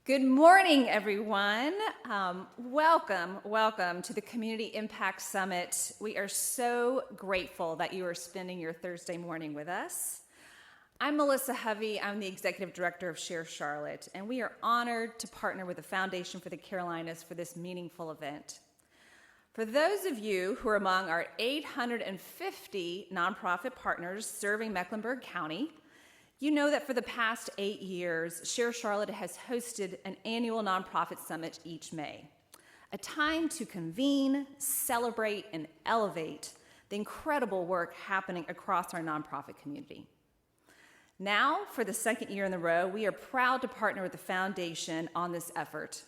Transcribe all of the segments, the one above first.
Good morning, everyone. Welcome to the Community Impact Summit. We are so grateful that you are spending your Thursday morning with us. I'm Melissa Hovey. I'm the Executive Director of Share Charlotte, and we are honored to partner with the Foundation for the Carolinas for this meaningful event. For those of you who are among our 850 nonprofit partners serving Mecklenburg County, you know that for the past 8 years, Share Charlotte has hosted an annual nonprofit summit each May, a time to convene, celebrate, and elevate the incredible work happening across our nonprofit community. Now, for the second year in a row, we are proud to partner with the Foundation on this effort.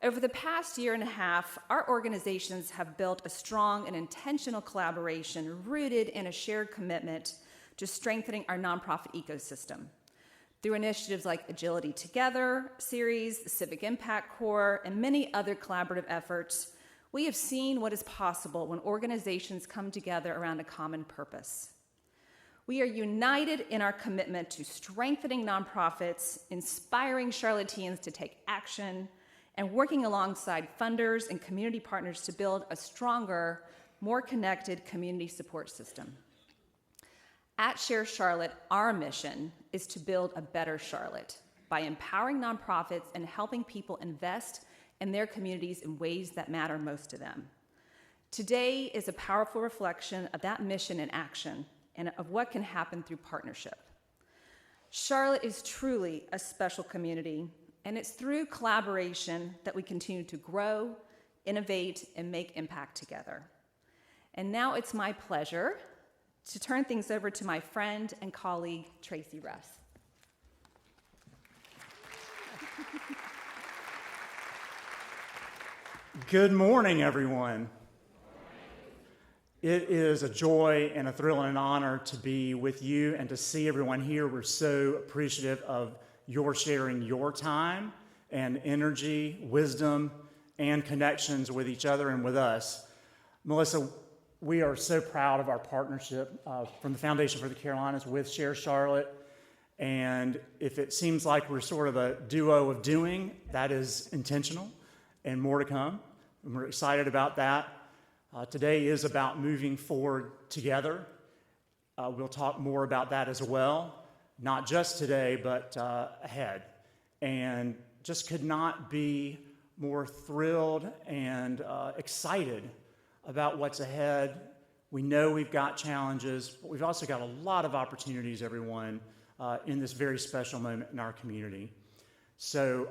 Over the past year and a half, our organizations have built a strong and intentional collaboration rooted in a shared commitment to strengthening our nonprofit ecosystem. Through initiatives like Agility Together series, the Civic Impact Corps, and many other collaborative efforts, we have seen what is possible when organizations come together around a common purpose. We are united in our commitment to strengthening nonprofits, inspiring Charlotteans to take action, and working alongside funders and community partners to build a stronger, more connected community support system. At Share Charlotte, our mission is to build a better Charlotte by empowering nonprofits and helping people invest in their communities in ways that matter most to them. Today is a powerful reflection of that mission in action and of what can happen through partnership. Charlotte is truly a special community, and it's through collaboration that we continue to grow, innovate, and make impact together. And now it's my pleasure to turn things over to my friend and colleague, Tracy Russ. Good morning, everyone. It is a joy and a thrill and an honor to be with you and to see everyone here. We're so appreciative of your sharing your time and energy, wisdom, and connections with each other and with us. Melissa, we are so proud of our partnership from the Foundation for the Carolinas with Share Charlotte. And if it seems like we're sort of a duo of doing, that is intentional and more to come. And we're excited about that. Today is about moving forward together. We'll talk more about that as well, not just today, but ahead. And just could not be more thrilled and excited about what's ahead. We know we've got challenges, but we've also got a lot of opportunities, everyone, in this very special moment in our community. So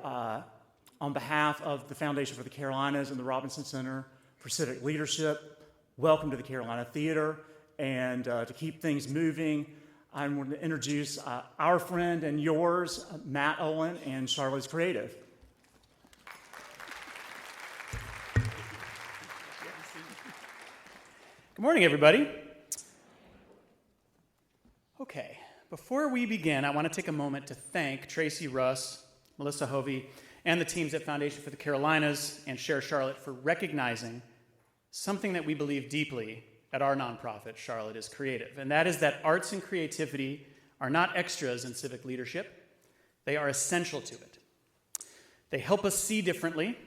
on behalf of the Foundation for the Carolinas and the Robinson Center for Civic Leadership, welcome to the Carolina Theater. And to keep things moving, I'm going to introduce our friend and yours, Matt Olin and Charlotte's Creative. Good morning, everybody. Okay, before we begin, I want to take a moment to thank Tracy Russ, Melissa Hovey, and the teams at Foundation for the Carolinas and Share Charlotte for recognizing something that we believe deeply at our nonprofit, Charlotte is Creative, and that is that arts and creativity are not extras in civic leadership. They are essential to it. They help us see differently,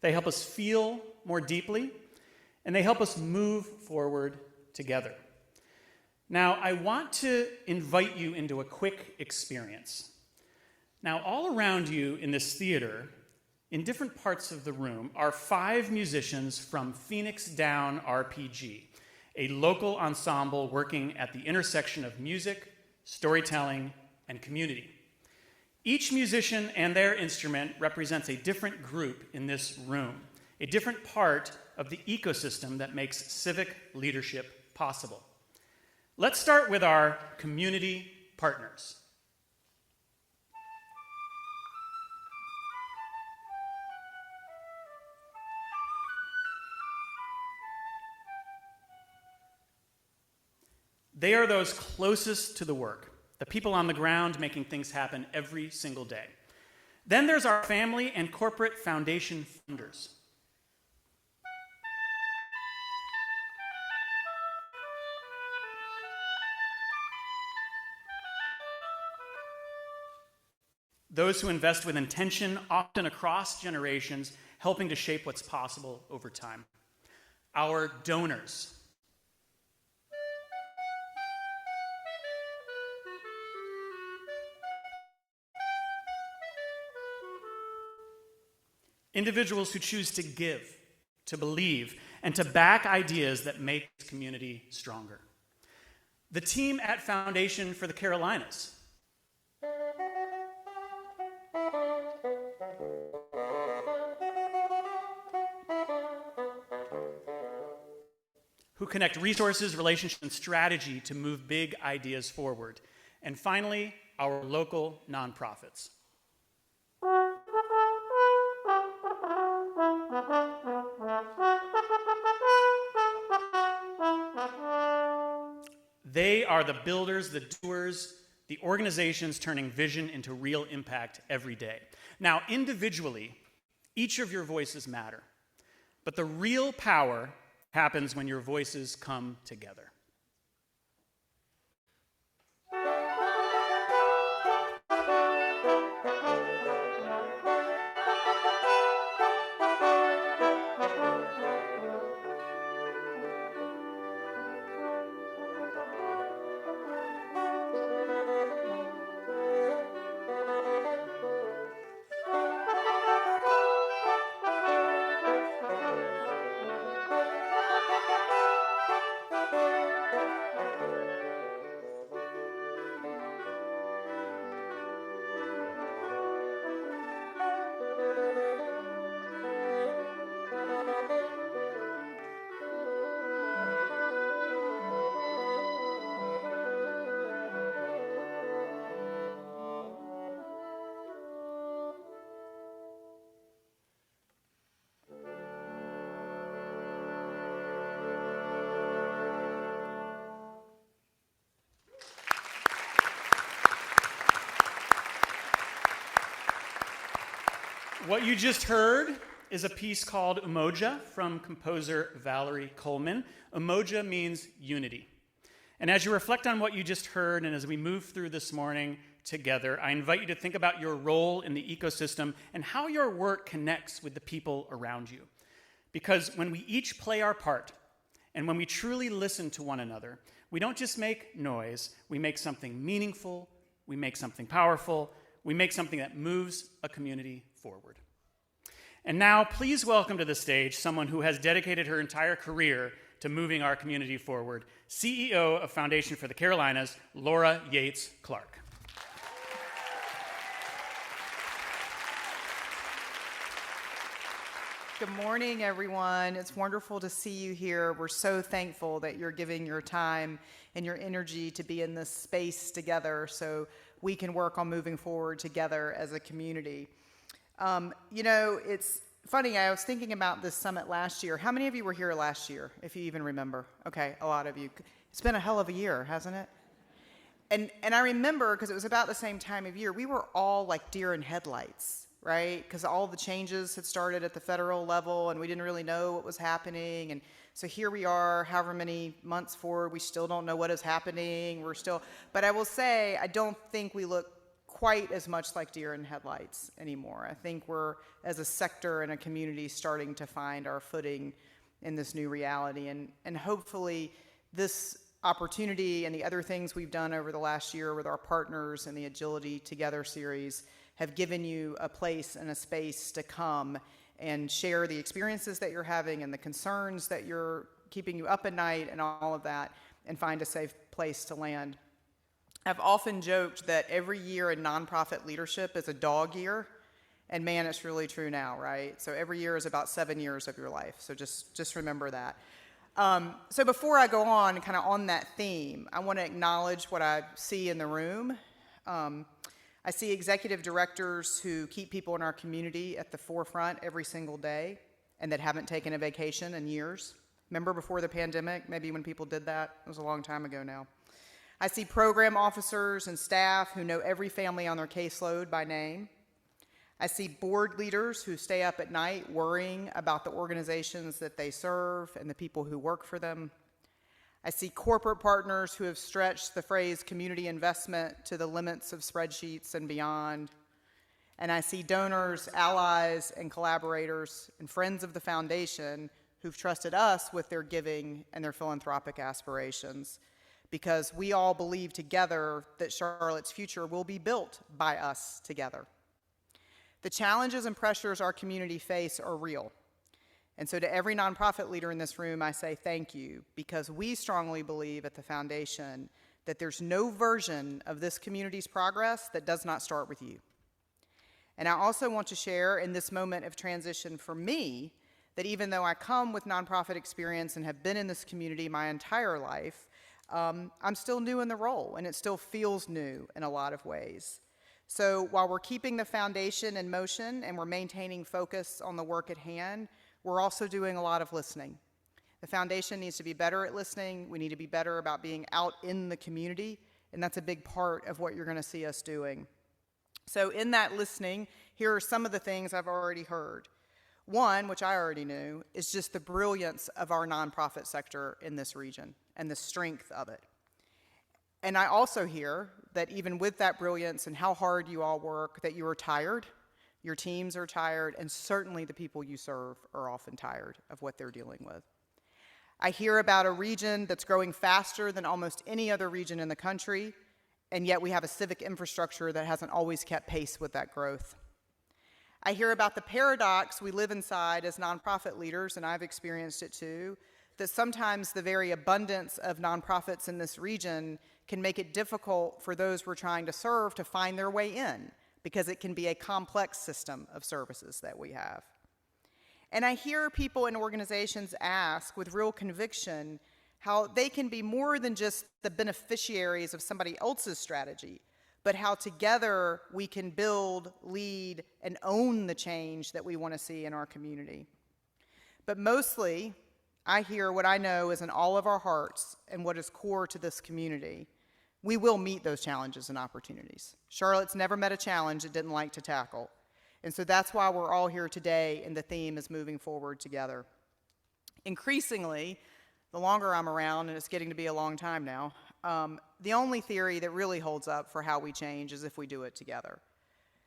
they help us feel more deeply, and they help us move forward together. Now, I want to invite you into a quick experience. Now, all around you in this theater, in different parts of the room, are 5 musicians from Phoenix Down RPG, a local ensemble working at the intersection of music, storytelling, and community. Each musician and their instrument represents a different group in this room, a different part of the ecosystem that makes civic leadership possible. Let's start with our community partners. They are those closest to the work, the people on the ground making things happen every single day. Then there's our family and corporate foundation funders. those who invest with intention, often across generations, helping to shape what's possible over time. Our donors. Individuals who choose to give, to believe, and to back ideas that make this community stronger. The team at Foundation for the Carolinas. Who connect resources, relationships, and strategy to move big ideas forward. And finally, our local nonprofits. They are the builders, the doers, the organizations turning vision into real impact every day. Now, individually, each of your voices matter, but the real power happens when your voices come together. What you just heard is a piece called Umoja from composer Valerie Coleman. Umoja means unity. And as you reflect on what you just heard, and as we move through this morning together, I invite you to think about your role in the ecosystem and how your work connects with the people around you. Because when we each play our part, and when we truly listen to one another, we don't just make noise, we make something meaningful, we make something powerful, we make something that moves a community forward. And now, please welcome to the stage someone who has dedicated her entire career to moving our community forward, CEO of Foundation for the Carolinas, Laura Yates Clark. Good morning, everyone. It's wonderful to see you here. We're so thankful that you're giving your time and your energy to be in this space together so we can work on moving forward together as a community. It's funny, I was thinking about this summit last year. How many of you were here last year, if you even remember? Okay, a lot of you. It's been a hell of a year, hasn't it? And I remember, because it was about the same time of year, we were all like deer in headlights, right? Because all the changes had started at the federal level, and we didn't really know what was happening. And so here we are, however many months forward, we still don't know what is happening. But I will say, I don't think we look quite as much like deer in headlights anymore. I think we're, as a sector and a community, starting to find our footing in this new reality. And hopefully this opportunity and the other things we've done over the last year with our partners in the Agility Together series have given you a place and a space to come and share the experiences that you're having and the concerns that you're keeping you up at night and all of that, and find a safe place to land. I've often joked that every year in nonprofit leadership is a dog year, and man, it's really true now, right? So every year is about 7 years of your life, so just remember that. So before I go on, kind of on that theme, I want to acknowledge what I see in the room. I see executive directors who keep people in our community at the forefront every single day and that haven't taken a vacation in years. Remember before the pandemic, maybe when people did that? It was a long time ago now. I see program officers and staff who know every family on their caseload by name. I see board leaders who stay up at night worrying about the organizations that they serve and the people who work for them. I see corporate partners who have stretched the phrase community investment to the limits of spreadsheets and beyond. And I see donors, allies, and collaborators, and friends of the foundation who've trusted us with their giving and their philanthropic aspirations, because we all believe together that Charlotte's future will be built by us together. The challenges and pressures our community face are real. And so to every nonprofit leader in this room, I say thank you, because we strongly believe at the foundation that there's no version of this community's progress that does not start with you. And I also want to share in this moment of transition for me that even though I come with nonprofit experience and have been in this community my entire life, I'm still new in the role, and it still feels new in a lot of ways. So while we're keeping the foundation in motion and we're maintaining focus on the work at hand, we're also doing a lot of listening. The foundation needs to be better at listening. We need to be better about being out in the community, and that's a big part of what you're going to see us doing. So in that listening, here are some of the things I've already heard. One, which I already knew, is just the brilliance of our nonprofit sector in this region and the strength of it. And I also hear that even with that brilliance and how hard you all work, that you are tired, your teams are tired, and certainly the people you serve are often tired of what they're dealing with. I hear about a region that's growing faster than almost any other region in the country, and yet we have a civic infrastructure that hasn't always kept pace with that growth. I hear about the paradox we live inside as nonprofit leaders, and I've experienced it too, that sometimes the very abundance of nonprofits in this region can make it difficult for those we're trying to serve to find their way in, because it can be a complex system of services that we have. And I hear people and organizations ask with real conviction how they can be more than just the beneficiaries of somebody else's strategy, but how together we can build, lead, and own the change that we want to see in our community. But mostly, I hear what I know is in all of our hearts and what is core to this community. We will meet those challenges and opportunities. Charlotte's never met a challenge it didn't like to tackle. And so that's why we're all here today, and the theme is moving forward together. Increasingly, the longer I'm around, and it's getting to be a long time now, the only theory that really holds up for how we change is if we do it together.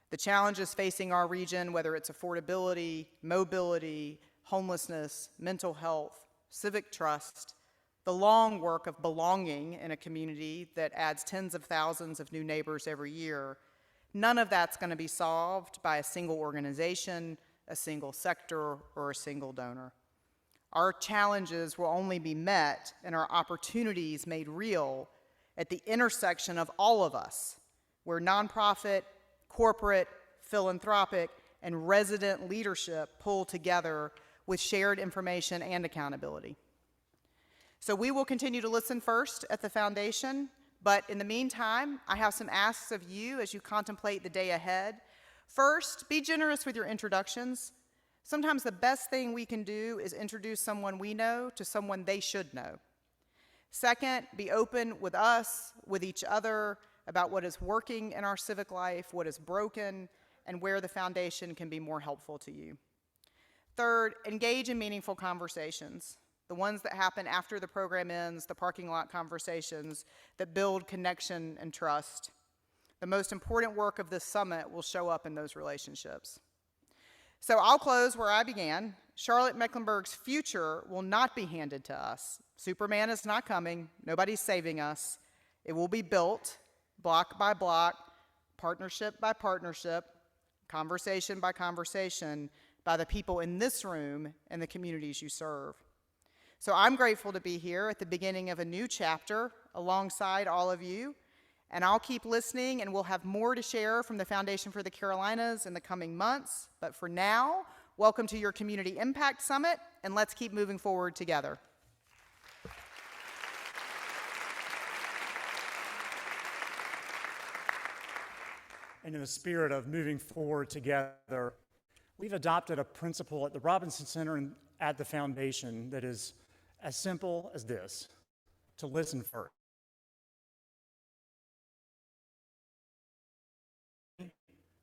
The challenges facing our region, whether it's affordability, mobility, homelessness, mental health, civic trust, the long work of belonging in a community that adds tens of thousands of new neighbors every year, none of that's going to be solved by a single organization, a single sector, or a single donor. Our challenges will only be met and our opportunities made real at the intersection of all of us, where nonprofit, corporate, philanthropic, and resident leadership pull together with shared information and accountability. So we will continue to listen first at the foundation, but in the meantime, I have some asks of you as you contemplate the day ahead. First, be generous with your introductions. Sometimes the best thing we can do is introduce someone we know to someone they should know. Second, be open with us, with each other, about what is working in our civic life, what is broken, and where the foundation can be more helpful to you. Third, engage in meaningful conversations, the ones that happen after the program ends, the parking lot conversations that build connection and trust. The most important work of this summit will show up in those relationships. So I'll close where I began. Charlotte Mecklenburg's future will not be handed to us. Superman is not coming. Nobody's saving us. It will be built block by block, partnership by partnership, conversation by conversation, by the people in this room and the communities you serve. So I'm grateful to be here at the beginning of a new chapter alongside all of you, and I'll keep listening, and we'll have more to share from the Foundation for the Carolinas in the coming months. But for now, welcome to your Community Impact Summit, and let's keep moving forward together. And in the spirit of moving forward together, we've adopted a principle at the Robinson Center and at the Foundation that is as simple as this: to listen first.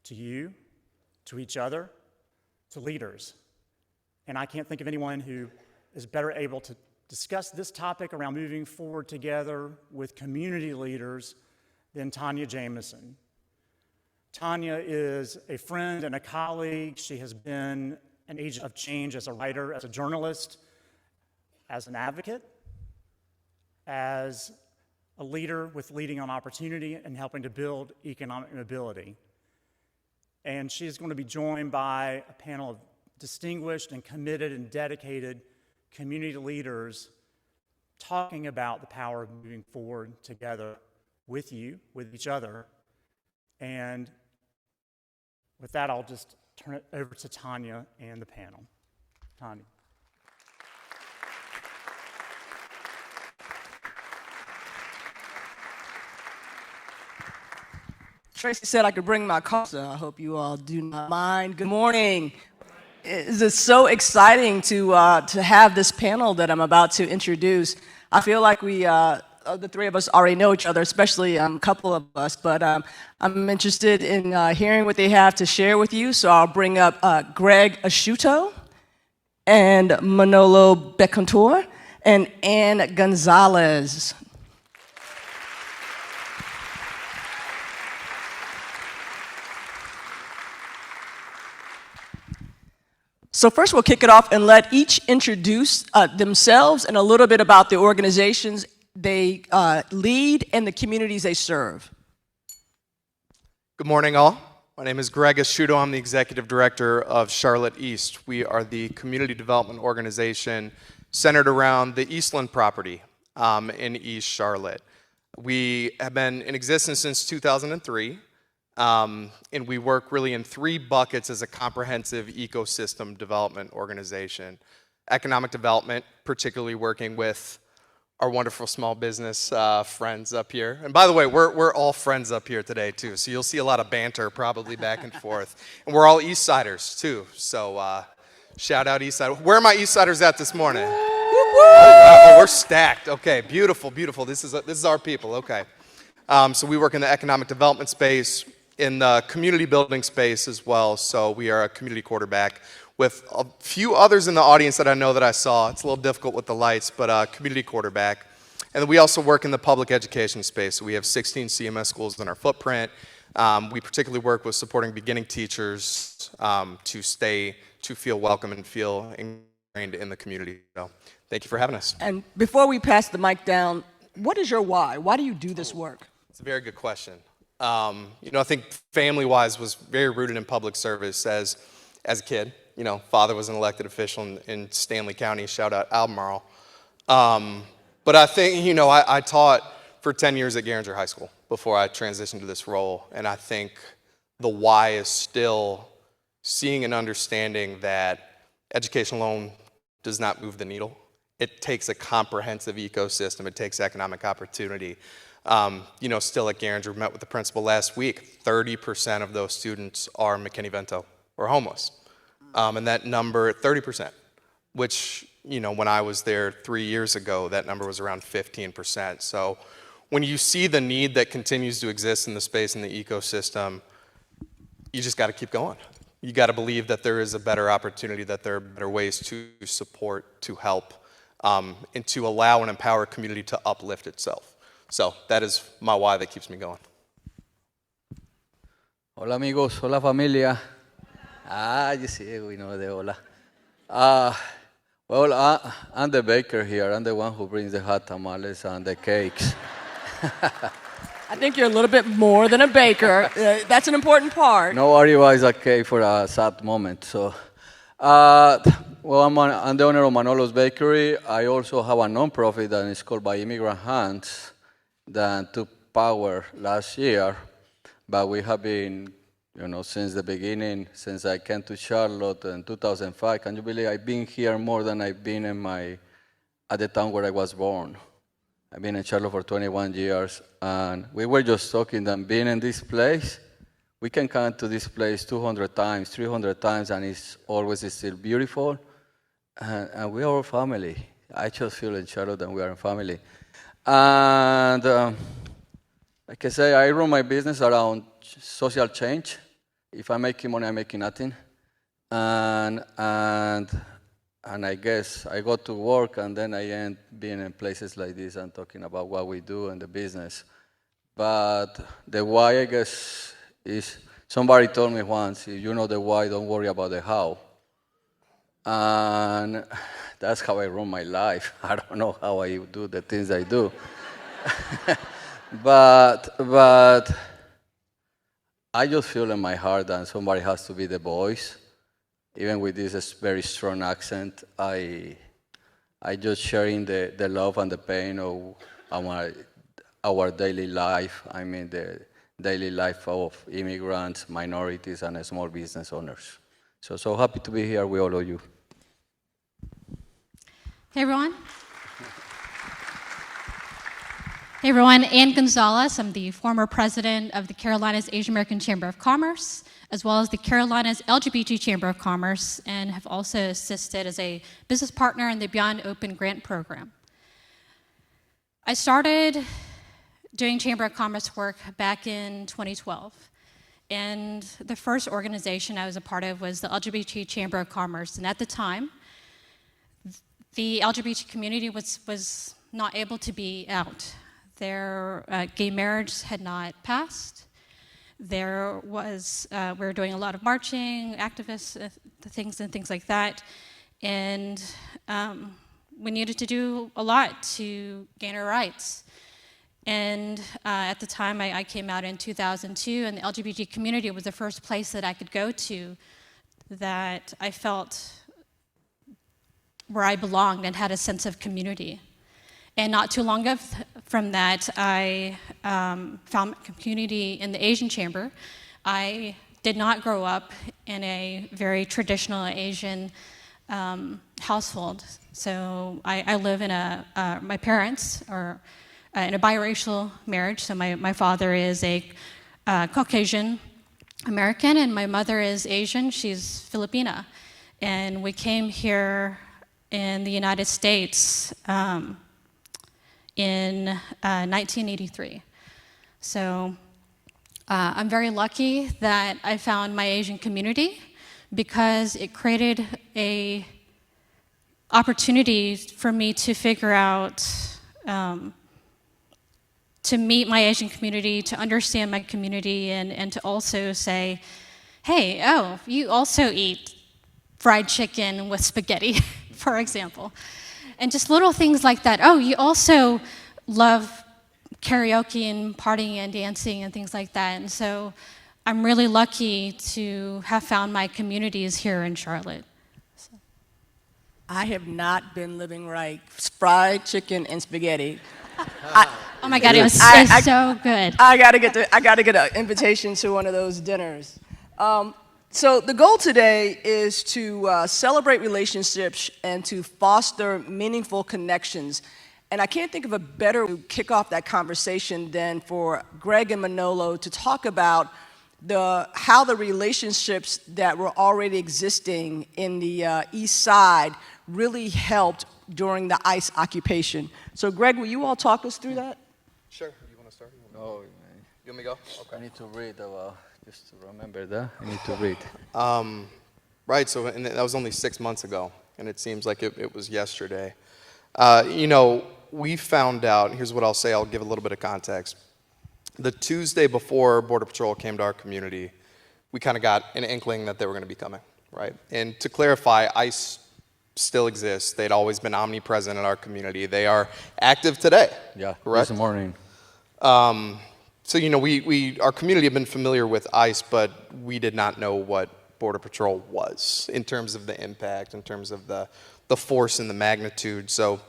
To you, to each other, to leaders. And I can't think of anyone who is better able to discuss this topic around moving forward together with community leaders than Tanya Jameson. Tanya is a friend and a colleague. She has been an agent of change as a writer, as a journalist, as an advocate, as a leader with Leading on Opportunity and helping to build economic mobility. And she is going to be joined by a panel of distinguished and committed and dedicated community leaders talking about the power of moving forward together with you, with each other. And with that, I'll just turn it over to Tanya and the panel. Tanya. Tracy said I could bring my car, so I hope you all do not mind. Good morning. It's so exciting to have this panel that I'm about to introduce. I feel like the three of us already know each other, especially a couple of us, but I'm interested in hearing what they have to share with you, so I'll bring up Greg Asciutto and Manolo Becantor and Ann Gonzalez. So first we'll kick it off and let each introduce themselves and a little bit about the organizations they lead and the communities they serve. Good morning, all. My name is Greg Asciutto. I'm the Executive Director of Charlotte East. We are the community development organization centered around the Eastland property in East Charlotte. We have been in existence since 2003. And we work really in three buckets as a comprehensive ecosystem development organization. Economic development, particularly working with our wonderful small business friends up here. And by the way, we're all friends up here today too, so you'll see a lot of banter probably back and forth. And we're all East Siders too, so shout out East Side. Where are my East Siders at this morning? Oh, we're stacked. Okay, beautiful, beautiful. This is our people, okay. So we work in the economic development space, in the community building space as well, so we are a community quarterback with a few others in the audience that I know that I saw. It's a little difficult with the lights, but community quarterback. And we also work in the public education space. So we have 16 CMS schools in our footprint. We particularly work with supporting beginning teachers to feel welcome and feel ingrained in the community. So thank you for having us. And before we pass the mic down, what is your why? Why do you do this work? It's a very good question. I think family-wise was very rooted in public service as a kid. Father was an elected official in Stanley County, shout out Albemarle. But I think, I taught for 10 years at Garinger High School before I transitioned to this role, and I think the why is still seeing and understanding that education alone does not move the needle. It takes a comprehensive ecosystem. It takes economic opportunity. Still at Garinger, met with the principal last week, 30% of those students are McKinney-Vento or homeless. And that number, 30%, which, when I was there 3 years ago, that number was around 15%. So when you see the need that continues to exist in the space in the ecosystem, you just got to keep going. You got to believe that there is a better opportunity, that there are better ways to support, to help, and to allow and empower a community to uplift itself. So that is my why that keeps me going. Hola amigos, hola familia. Yo sí, we know de hola. I'm the baker here. I'm the one who brings the hot tamales and the cakes. I think you're a little bit more than a baker. That's an important part. Nobody buys a cake for a sad moment. So, I'm the owner of Manolo's Bakery. I also have a non-profit that is called By Immigrant Hands that took power last year, but we have been, since the beginning, since I came to Charlotte in 2005. Can you believe I've been here more than I've been at the town where I was born? I've been in Charlotte for 21 years, and we were just talking that being in this place, we can come to this place 200 times, 300 times, and it's always still beautiful, and we are a family. I just feel in Charlotte that we are a family. And like I say, I run my business around social change. If I'm making money, I'm making nothing. And I guess I go to work and then I end being in places like this and talking about what we do in the business. But the why, I guess, is somebody told me once, if you know the why, don't worry about the how. And that's how I run my life. I don't know how I do the things I do. but I just feel in my heart that somebody has to be the voice. Even with this very strong accent, I just sharing the love and the pain of our daily life. I mean, the daily life of immigrants, minorities, and small business owners. So happy to be here with all of you. Hey everyone. Hey everyone, Ann Gonzalez. I'm the former president of the Carolinas Asian American Chamber of Commerce, as well as the Carolinas LGBT Chamber of Commerce, and have also assisted as a business partner in the Beyond Open Grant Program. I started doing Chamber of Commerce work back in 2012, and the first organization I was a part of was the LGBT Chamber of Commerce, and at the time, the LGBT community was not able to be out. Their gay marriage had not passed. There was, we were doing a lot of marching, activists, things like that. And we needed to do a lot to gain our rights. And at the time, I came out in 2002, and the LGBT community was the first place that I could go to that I felt where I belonged and had a sense of community. And not too long from that, I found community in the Asian Chamber. I did not grow up in a very traditional Asian household. So I live in my parents are in a biracial marriage. So my father is a Caucasian American, and my mother is Asian. She's Filipina. And we came here in the United States in 1983. So I'm very lucky that I found my Asian community because it created a opportunity for me to figure out, to meet my Asian community, to understand my community, and to also say, hey, oh, you also eat fried chicken with spaghetti, for example. And just little things like that. Oh, you also love karaoke and partying and dancing and things like that. And so I'm really lucky to have found my communities here in Charlotte. I have not been living right. Fried chicken and spaghetti. Oh my God, it was so good. I gotta get an invitation to one of those dinners. So the goal today is to celebrate relationships and to foster meaningful connections. And I can't think of a better way to kick off that conversation than for Greg and Manolo to talk about how the relationships that were already existing in the East Side really helped during the ICE occupation. So Greg, will you all talk us through that? Sure. You want to start? No, You want me to go? Okay. I need to read about, just to remember that, I need to read. Right, so and that was only 6 months ago, and it seems like it was yesterday. You know, we found out, here's what I'll say, I'll give a little bit of context. The Tuesday before Border Patrol came to our community, we kind of got an inkling that they were going to be coming, right? And to clarify, ICE still exists. They'd always been omnipresent in our community. They are active today. Yeah, correct? this morning. So, you know, our community had been familiar with ICE, but we did not know what Border Patrol was in terms of the impact, in terms of the force and the magnitude. So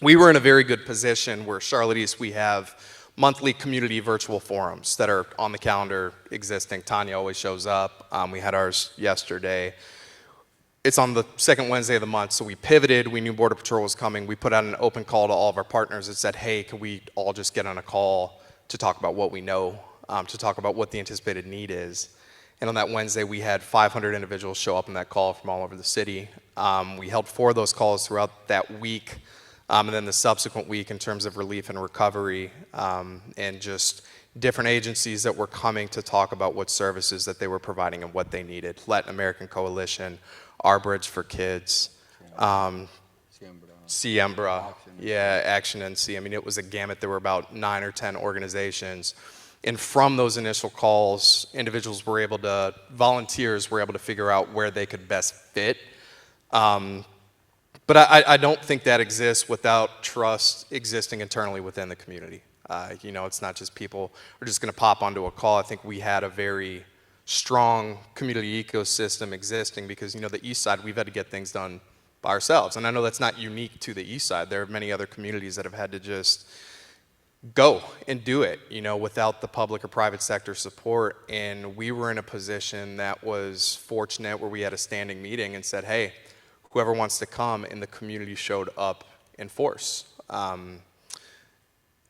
we were in a very good position where Charlotte East, we have monthly community virtual forums that are on the calendar existing. Tanya always shows up. We had ours yesterday. It's on the second Wednesday of the month, so we pivoted. We knew Border Patrol was coming. We put out an open call to all of our partners that said, hey, can we all just get on a call to talk about what we know, to talk about what the anticipated need is. And on that Wednesday, we had 500 individuals show up on that call from all over the city. We held 4 of those calls throughout that week, and then the subsequent week in terms of relief and recovery, and just different agencies that were coming to talk about what services that they were providing and what they needed. Latin American Coalition, Our Bridge for Kids, Siembra, yeah, Action NC. I mean, it was a gamut. There were about 9 or 10 organizations And from those initial calls, volunteers were able to figure out where they could best fit. But I don't think that exists without trust existing internally within the community. It's not just people are just going to pop onto a call. I think we had a very strong community ecosystem existing because, the East Side, we've had to get things done by ourselves. And I know that's not unique to the East Side. There are many other communities that have had to just go and do it, without the public or private sector support. And we were in a position that was fortunate where we had a standing meeting and said, hey, whoever wants to come, and the community showed up in force. And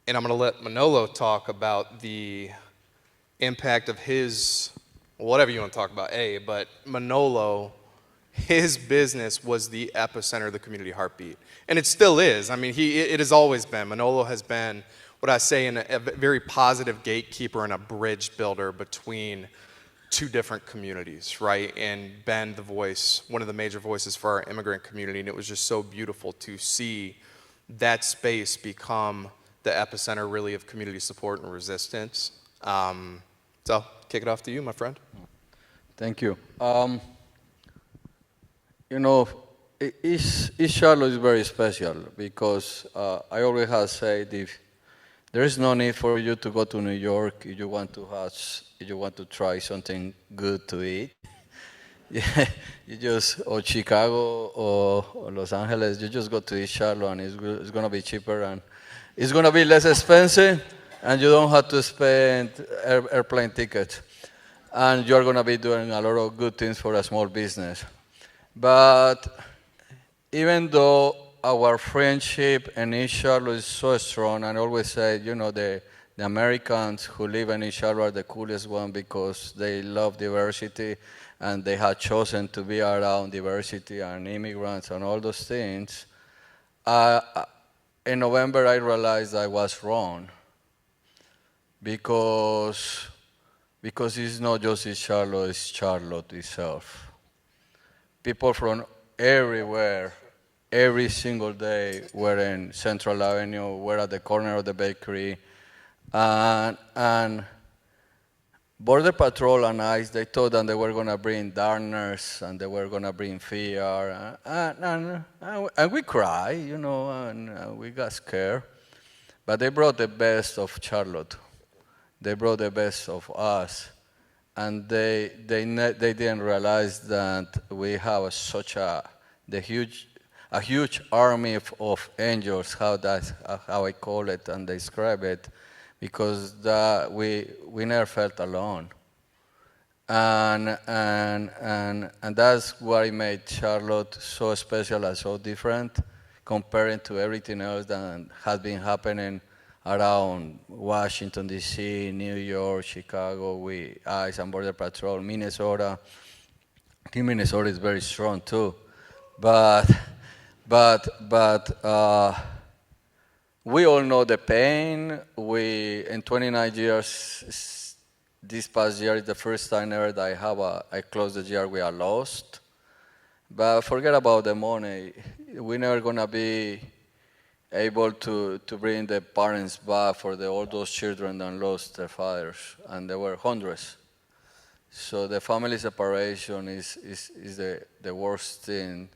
I'm going to let Manolo talk about the impact of his, whatever you want to talk about, but Manolo, his business was the epicenter of the community heartbeat. And it still is. I mean, it has always been. Manolo has been, what I say, a very positive gatekeeper and a bridge builder between two different communities, right? And been the voice, one of the major voices for our immigrant community. And it was just so beautiful to see that space become the epicenter really of community support and resistance. So, kick it off to you, my friend. Thank you. East Charlotte is very special because I always have said there is no need for you to go to New York if you want to try something good to eat. Or Chicago or Los Angeles, you just go to East Charlotte and it's going to be cheaper and it's going to be less expensive and you don't have to spend airplane tickets. And you're going to be doing a lot of good things for a small business. But even though our friendship in East Charlotte is so strong, and I always say, the Americans who live in East Charlotte are the coolest one because they love diversity and they have chosen to be around diversity and immigrants and all those things. In November, I realized I was wrong because it's not just East Charlotte, it's Charlotte itself. People from everywhere, every single day, were in Central Avenue, were at the corner of the bakery, and Border Patrol and ICE, they thought that they were going to bring darkness and they were going to bring fear, and we cried, and we got scared. But they brought the best of Charlotte. They brought the best of us. And they didn't realize that we have a huge army of angels, how I call it and describe it, because we never felt alone. And that's what made Charlotte so special and so different compared to everything else that has been happening around Washington, D.C., New York, Chicago, ICE and Border Patrol, Minnesota. I think Minnesota is very strong too. But we all know the pain. In 29 years, this past year is the first time ever that I closed the year with a loss. But forget about the money. We're never gonna be able to bring the parents back for all those children that lost their fathers, and there were hundreds. So the family separation is the worst thing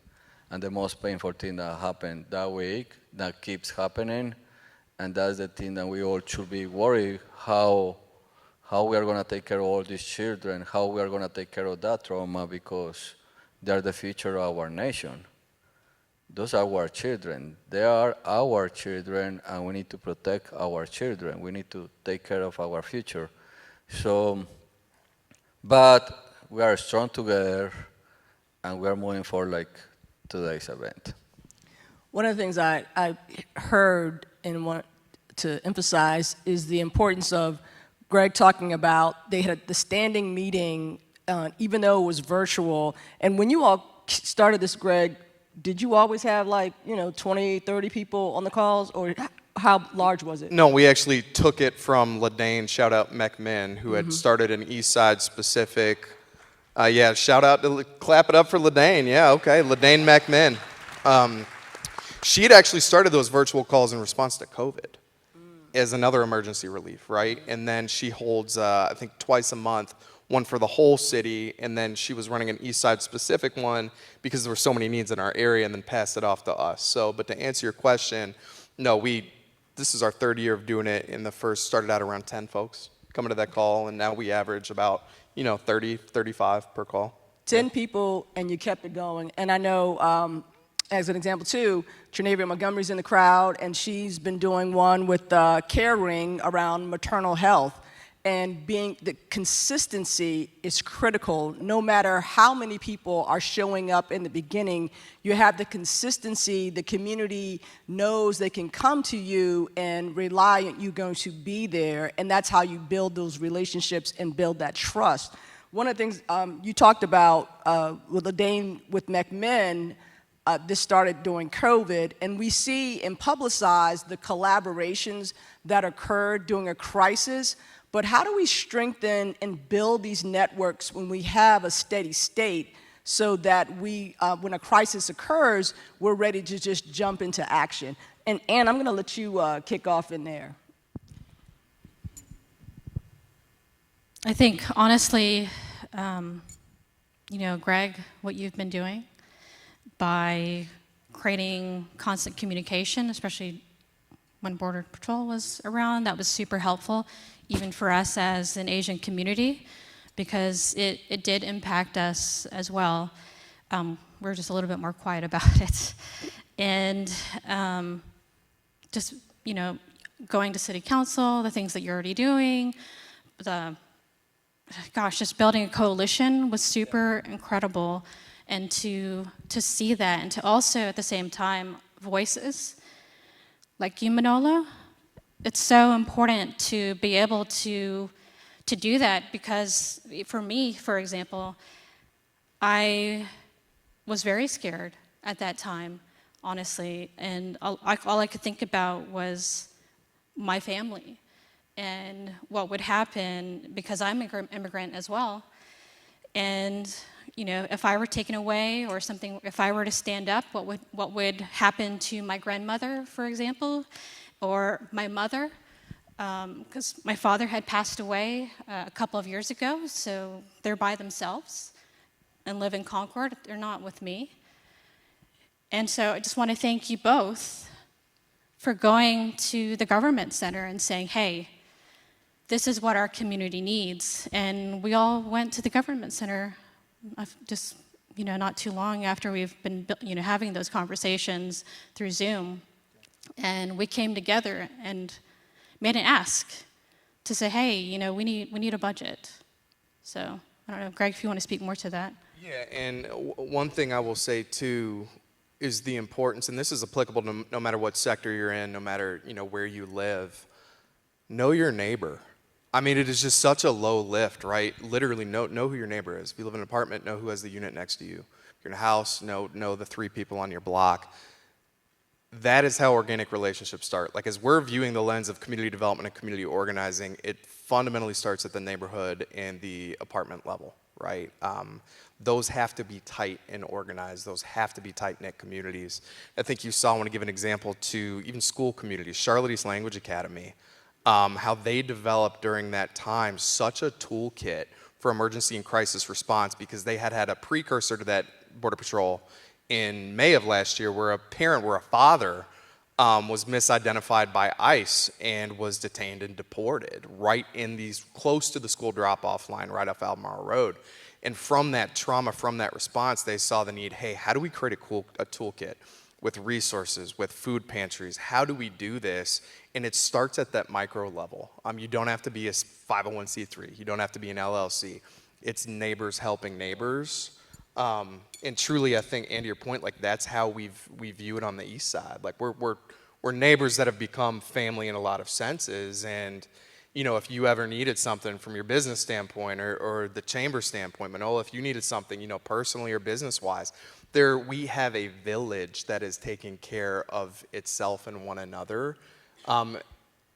and the most painful thing that happened that week, that keeps happening, and that's the thing that we all should be worried how we are going to take care of all these children, how we are going to take care of that trauma, because they are the future of our nation. Those are our children. They are our children, and we need to protect our children. We need to take care of our future. So, but we are strong together, and we are moving forward like today's event. One of the things I heard and want to emphasize is the importance of Greg talking about they had the standing meeting, even though it was virtual. And when you all started this, Greg, did you always have 20, 30 people on the calls, or how large was it? No, we actually took it from Ladane, shout out McMinn, who had started an East Side specific. Shout out clap it up for Ladane. Yeah, okay, Ladane McMinn. She had actually started those virtual calls in response to COVID. as another emergency relief, right? And then she holds, I think, twice a month, one for the whole city, and then she was running an East Side specific one because there were so many needs in our area, and then passed it off to us. So, but to answer your question, no, this is our third year of doing it, and the first started out around 10 folks coming to that call, and now we average about, 30, 35 per call. 10 people, and you kept it going. And I know, as an example too, Trinavia Montgomery's in the crowd, and she's been doing one with Care Ring around maternal health. And the consistency is critical. No matter how many people are showing up in the beginning, you have the consistency. The community knows they can come to you and rely on you going to be there, and that's how you build those relationships and build that trust. One of the things you talked about with Ladane with McMinn, this started during COVID, and we see and publicize the collaborations that occurred during a crisis. But how do we strengthen and build these networks when we have a steady state so that we, when a crisis occurs, we're ready to just jump into action? And Ann, I'm going to let you kick off in there. I think, honestly, Greg, what you've been doing by creating constant communication, especially when Border Patrol was around, that was super helpful, even for us as an Asian community, because it did impact us as well. We're just a little bit more quiet about it. And just, going to city council, the things that you're already doing, just building a coalition was super incredible. And to see that, and to also at the same time, voices like you, Manolo, it's so important to be able to do that, because for me, for example, I was very scared at that time, honestly, and all I could think about was my family and what would happen, because I'm an immigrant as well. And if I were taken away or something, if I were to stand up, what would happen to my grandmother, for example, or my mother? Because my father had passed away a couple of years ago, so they're by themselves and live in Concord. They're not with me. And so I just want to thank you both for going to the government center and saying, hey, this is what our community needs. And we all went to the government center just, not too long after we've been, having those conversations through Zoom. And we came together and made an ask to say, hey, we need a budget. So I don't know, Greg, if you want to speak more to that. Yeah, and one thing I will say too is the importance, and this is applicable to no matter what sector you're in, no matter where you live. Know your neighbor. I mean, it is just such a low lift, right? Literally, know who your neighbor is. If you live in an apartment, know who has the unit next to you. If you're in a house, know the 3 people on your block. That is how organic relationships start. Like, as we're viewing the lens of community development and community organizing, it fundamentally starts at the neighborhood and the apartment level, right? Those have to be tight and organized. Those have to be tight-knit communities. I think you saw, I want to give an example to even school communities. Charlotte East Language Academy, how they developed during that time such a toolkit for emergency and crisis response, because they had a precursor to that Border Patrol in May of last year where a father was misidentified by ICE and was detained and deported right in these close to the school drop-off line right off Albemarle Road. And from that trauma, from that response, they saw the need, hey, how do we create a toolkit with resources, with food pantries? How do we do this? And it starts at that micro level. You don't have to be a 501c3. You don't have to be an LLC. It's neighbors helping neighbors. And truly, I think, and to your point, like, that's how we view it on the east side. Like, we're neighbors that have become family in a lot of senses. And if you ever needed something from your business standpoint or the chamber standpoint, Manolo, if you needed something, personally or business-wise, we have a village that is taking care of itself and one another.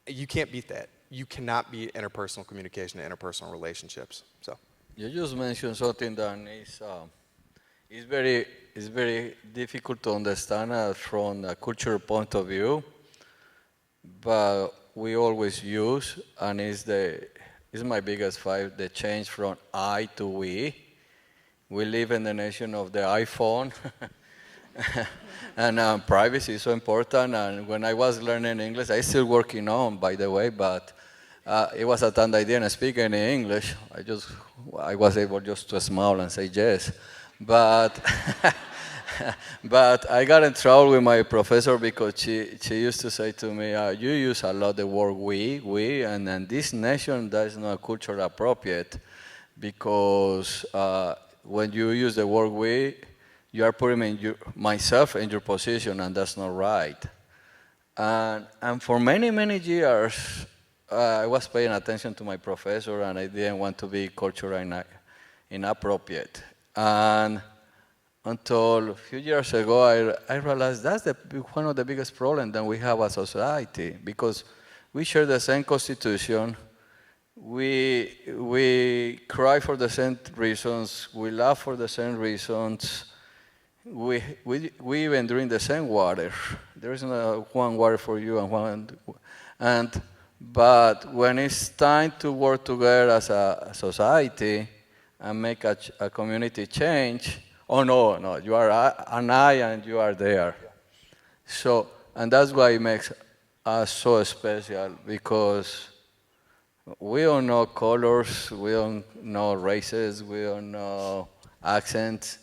You can't beat that. You cannot beat interpersonal communication and interpersonal relationships. So you just mentioned something that is very difficult to understand from a cultural point of view. But we always use, and is my biggest fight, the change from I to we. We live in the nation of the iPhone, and privacy is so important. And when I was learning English, I'm still working on, by the way, but it was a time I didn't speak any English. I was able just to smile and say yes. But but I got in trouble with my professor because she used to say to me, you use a lot the word we, and in this nation that is not culturally appropriate because when you use the word we, you are putting myself in your position, and that's not right. And for many, many years, I was paying attention to my professor, and I didn't want to be culturally inappropriate. And until a few years ago, I realized that's one of the biggest problems that we have as a society, because we share the same constitution, we cry for the same reasons, we laugh for the same reasons, we even drink the same water. There is not one water for you but when it's time to work together as a society and make a community change, oh no, you are an I and you are there. So, and that's why it makes us so special, because we don't know colors, we don't know races, we don't know accents.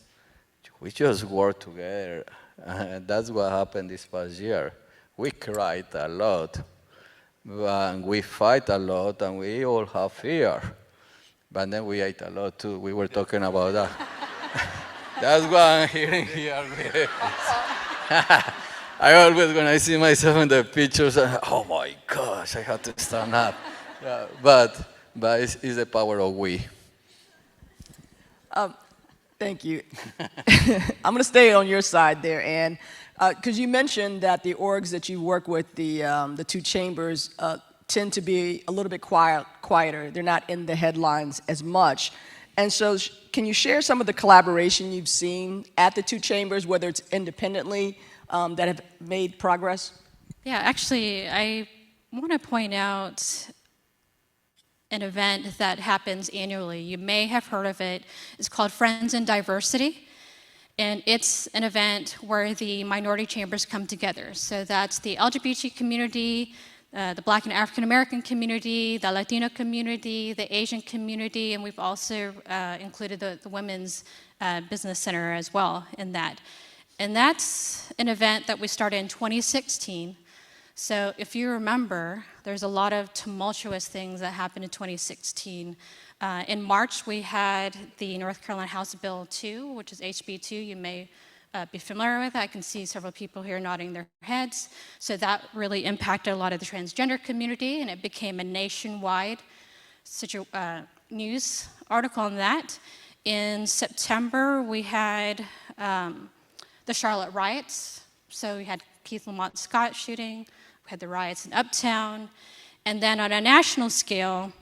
We just work together. And that's what happened this past year. We cried a lot, and we fight a lot, and we all have fear. But then we ate a lot too. We were talking about that. That's what I'm hearing here. I always, when I see myself in the pictures, oh my gosh, I have to stand up. Yeah, but it's the power of we. Thank you. I'm going to stay on your side there, Ann, because you mentioned that the orgs that you work with, the two chambers, tend to be a little bit quieter. They're not in the headlines as much. And so can you share some of the collaboration you've seen at the two chambers, whether it's independently, that have made progress? Yeah, actually, I want to point out an event that happens annually. You may have heard of it. It's called Friends in Diversity. And it's an event where the minority chambers come together. So that's the LGBT community, the Black and African American community, the Latino community, the Asian community, and we've also included the Women's Business Center as well in that. And that's an event that we started in 2016. So if you remember, there's a lot of tumultuous things that happened in 2016. In March, we had the North Carolina House Bill 2, which is HB 2. You may be familiar with it. I can see several people here nodding their heads. So that really impacted a lot of the transgender community, and it became a nationwide news article on that. In September, we had the Charlotte riots. So we had Keith Lamont Scott shooting. We had the riots in Uptown. And then on a national scale,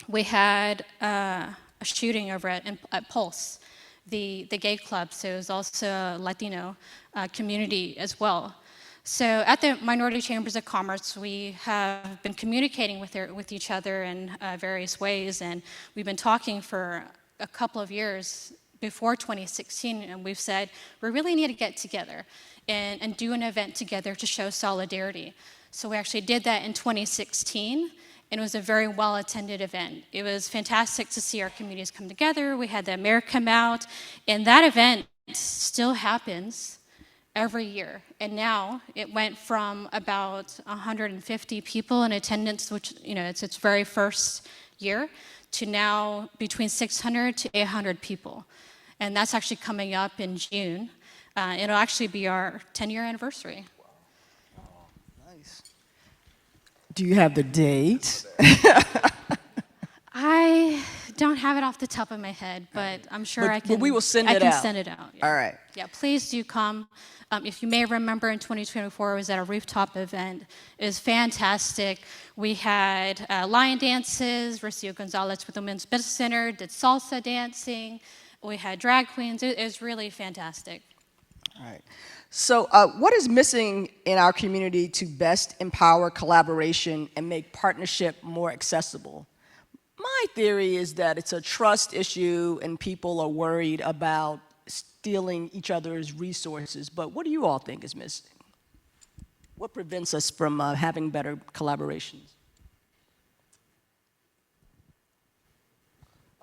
we had a shooting over at Pulse, the gay club. So it was also a Latino community as well. So at the Minority Chambers of Commerce, we have been communicating with each other in various ways. And we've been talking for a couple of years before 2016. And we've said, we really need to get together and do an event together to show solidarity. So we actually did that in 2016. And it was a very well-attended event. It was fantastic to see our communities come together. We had the mayor come out, and that event still happens every year. And now it went from about 150 people in attendance, which it's its very first year, to now between 600 to 800 people. And that's actually coming up in June. It'll actually be our 10-year anniversary. Do you have the date? I don't have it off the top of my head, but I'm sure I can. But we will send it out. I can send it out. Yeah. All right. Yeah, please do come. If you may remember, in 2024, I was at a rooftop event. It was fantastic. We had lion dances. Rocio Gonzalez with the Women's Business Center did salsa dancing. We had drag queens. It was really fantastic. All right. So, what is missing in our community to best empower collaboration and make partnership more accessible? My theory is that it's a trust issue and people are worried about stealing each other's resources. But what do you all think is missing? What prevents us from having better collaborations?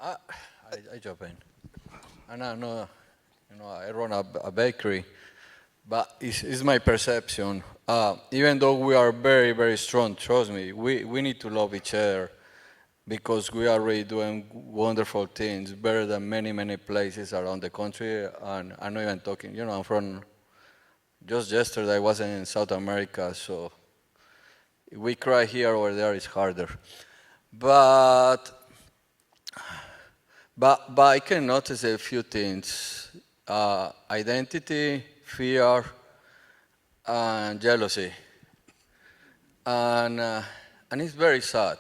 I jump in. And I know, I run a bakery, but it's my perception. Even though we are very, very strong, trust me, we need to love each other because we are really doing wonderful things, better than many, many places around the country. And I'm not even talking, I'm from, just yesterday I was in South America, so if we cry here or there, it's harder. But I can notice a few things. Identity, fear, and jealousy. And it's very sad.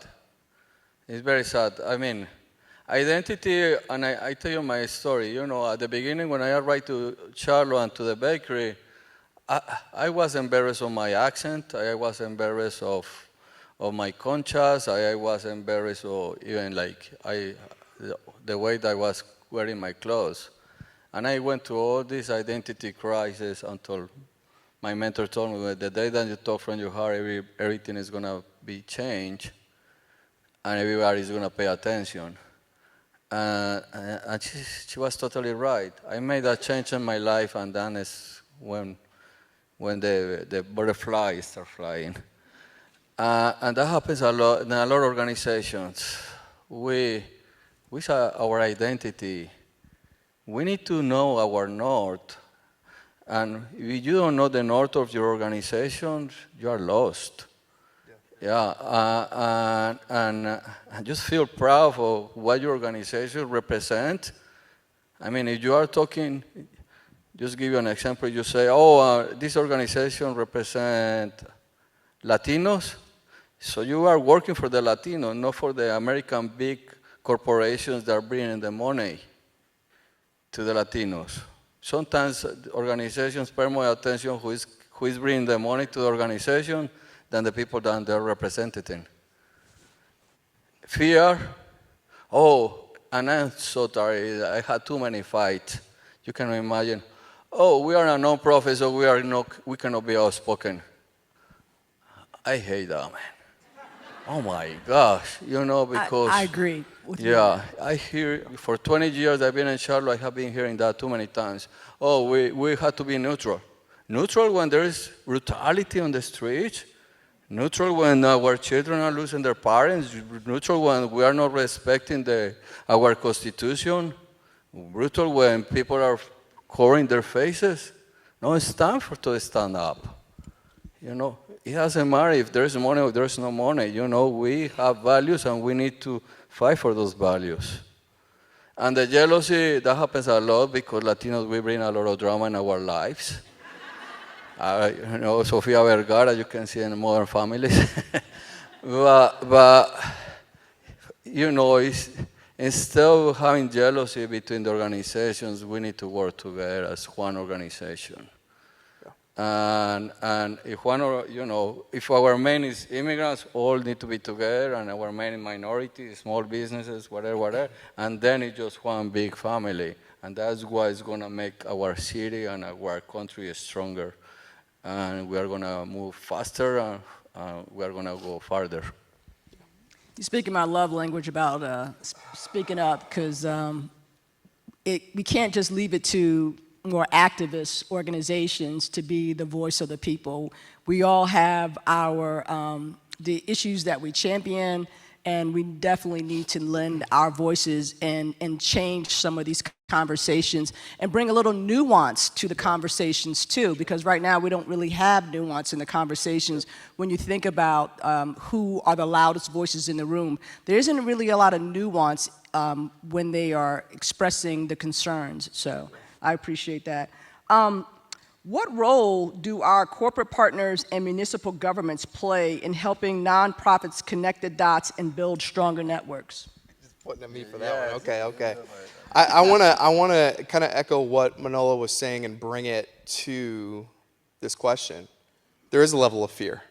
It's very sad. I mean, identity, and I tell you my story. At the beginning when I arrived to Charlotte and to the bakery, I was embarrassed of my accent. I was embarrassed of my conchas. I was embarrassed of even the way that I was wearing my clothes. And I went through all this identity crisis until my mentor told me that the day that you talk from your heart, everything is going to be changed and everybody's going to pay attention. And she was totally right. I made that change in my life, and then is when the butterflies start flying. And that happens a lot in a lot of organizations. We have our identity. We need to know our north. And if you don't know the north of your organization, you are lost. And just feel proud of what your organization represents. I mean, if you are talking, just give you an example. You say, this organization represents Latinos. So you are working for the Latinos, not for the American big corporations that are bringing the money to the Latinos. Sometimes organizations pay more attention who is bringing the money to the organization than the people that they're representing. Fear. And I'm so tired. I had too many fights. You can imagine. We are a non-profit, so we cannot be outspoken. I hate that, man. Oh my gosh, because... I agree with you. Yeah, I hear, for 20 years I've been in Charlotte, I have been hearing that too many times. We have to be neutral. Neutral when there is brutality on the street. Neutral when our children are losing their parents. Neutral when we are not respecting our Constitution. Brutal when people are covering their faces. No, it's time to stand up. It doesn't matter if there's money or there's no money. We have values and we need to fight for those values. And the jealousy, that happens a lot because Latinos, we bring a lot of drama in our lives. Sofia Vergara, you can see in Modern Families. but instead of having jealousy between the organizations, we need to work together as one organization. And if if our main is immigrants, all need to be together, and our main minority, small businesses, whatever, and then it's just one big family. And that's what is going to make our city and our country stronger. And we are going to move faster, and we are going to go farther. You're speaking my love language about speaking up, because we can't just leave it to more activist organizations to be the voice of the people. We all have the issues that we champion, and we definitely need to lend our voices and change some of these conversations and bring a little nuance to the conversations too, because right now we don't really have nuance in the conversations. When you think about who are the loudest voices in the room, there isn't really a lot of nuance when they are expressing the concerns. So I appreciate that. What role do our corporate partners and municipal governments play in helping nonprofits connect the dots and build stronger networks? Pointing at me for that one. Okay, okay. I want to kind of echo what Manolo was saying and bring it to this question. There is a level of fear.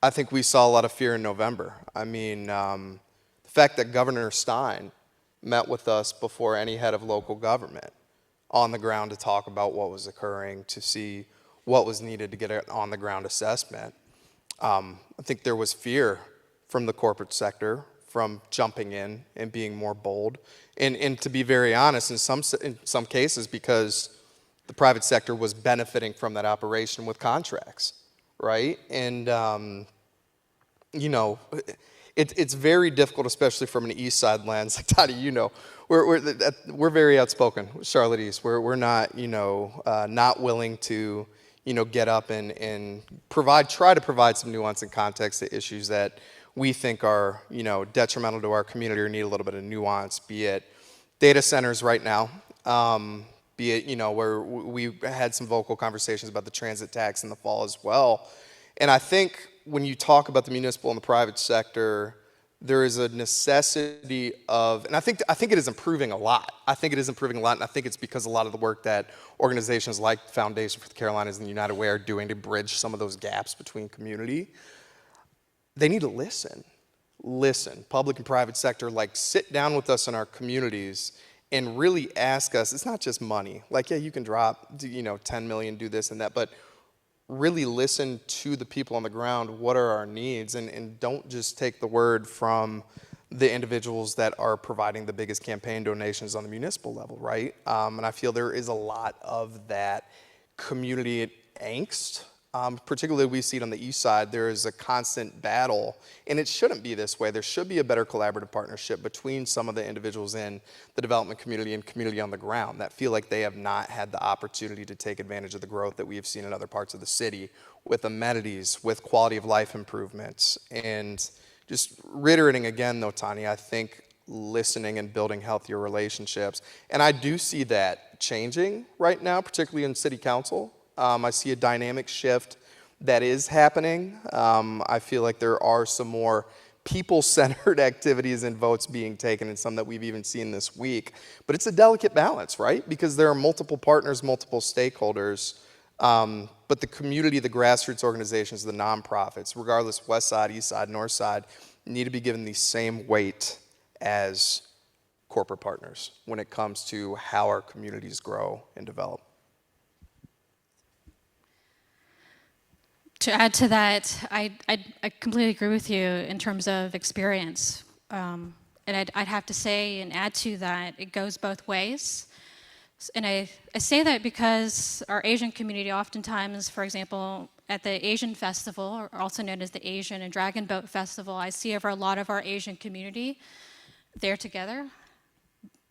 I think we saw a lot of fear in November. I mean, the fact that Governor Stein met with us before any head of local government on the ground to talk about what was occurring, to see what was needed to get an on-the-ground assessment. I think there was fear from the corporate sector, from jumping in and being more bold. And to be very honest, in some cases, because the private sector was benefiting from that operation with contracts, right? And, you know, it's very difficult, especially from an East Side lens. Like, Toddy, you know, we're very outspoken with Charlotte East. We're not, you know, not willing to, you know, get up and try to provide some nuance and context to issues that we think are, you know, detrimental to our community or need a little bit of nuance, be it data centers right now, be it, you know, where we had some vocal conversations about the transit tax in the fall as well. And I think when you talk about the municipal and the private sector, there is a necessity of, and I think it is improving a lot. I think it is improving a lot, and I think it's because a lot of the work that organizations like the Foundation for the Carolinas and the United Way are doing to bridge some of those gaps between community. They need to listen, public and private sector, like sit down with us in our communities and really ask us, it's not just money, like, yeah, you can drop, you know, 10 million, do this and that, but really listen to the people on the ground, what are our needs, and don't just take the word from the individuals that are providing the biggest campaign donations on the municipal level, right? And I feel there is a lot of that community angst. Particularly we see it on the east side, there is a constant battle, and it shouldn't be this way. There should be a better collaborative partnership between some of the individuals in the development community and community on the ground that feel like they have not had the opportunity to take advantage of the growth that we have seen in other parts of the city with amenities, with quality of life improvements. And just reiterating again though, Tanya, I think listening and building healthier relationships, and I do see that changing right now, particularly in city council. I see a dynamic shift that is happening. I feel like there are some more people-centered activities and votes being taken, and some that we've even seen this week. But it's a delicate balance, right? Because there are multiple partners, multiple stakeholders. But the community, the grassroots organizations, the nonprofits, regardless west side, east side, north side, need to be given the same weight as corporate partners when it comes to how our communities grow and develop. To add to that, I completely agree with you in terms of experience. And I'd have to say and add to that, it goes both ways. And I say that because our Asian community oftentimes, for example, at the Asian Festival, or also known as the Asian and Dragon Boat Festival, I see over a lot of our Asian community there together.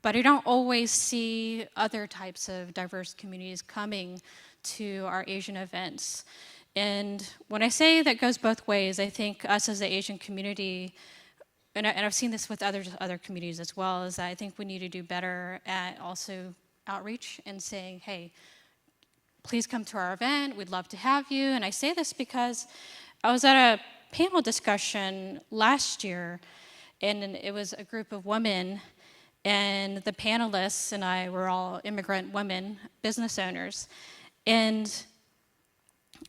But I don't always see other types of diverse communities coming to our Asian events. And when I say that goes both ways, I think us as the Asian community, and I've seen this with other communities as well, is that I think we need to do better at also outreach and saying, hey, please come to our event, we'd love to have you. And I say this because I was at a panel discussion last year, and it was a group of women, and the panelists and I were all immigrant women, business owners. And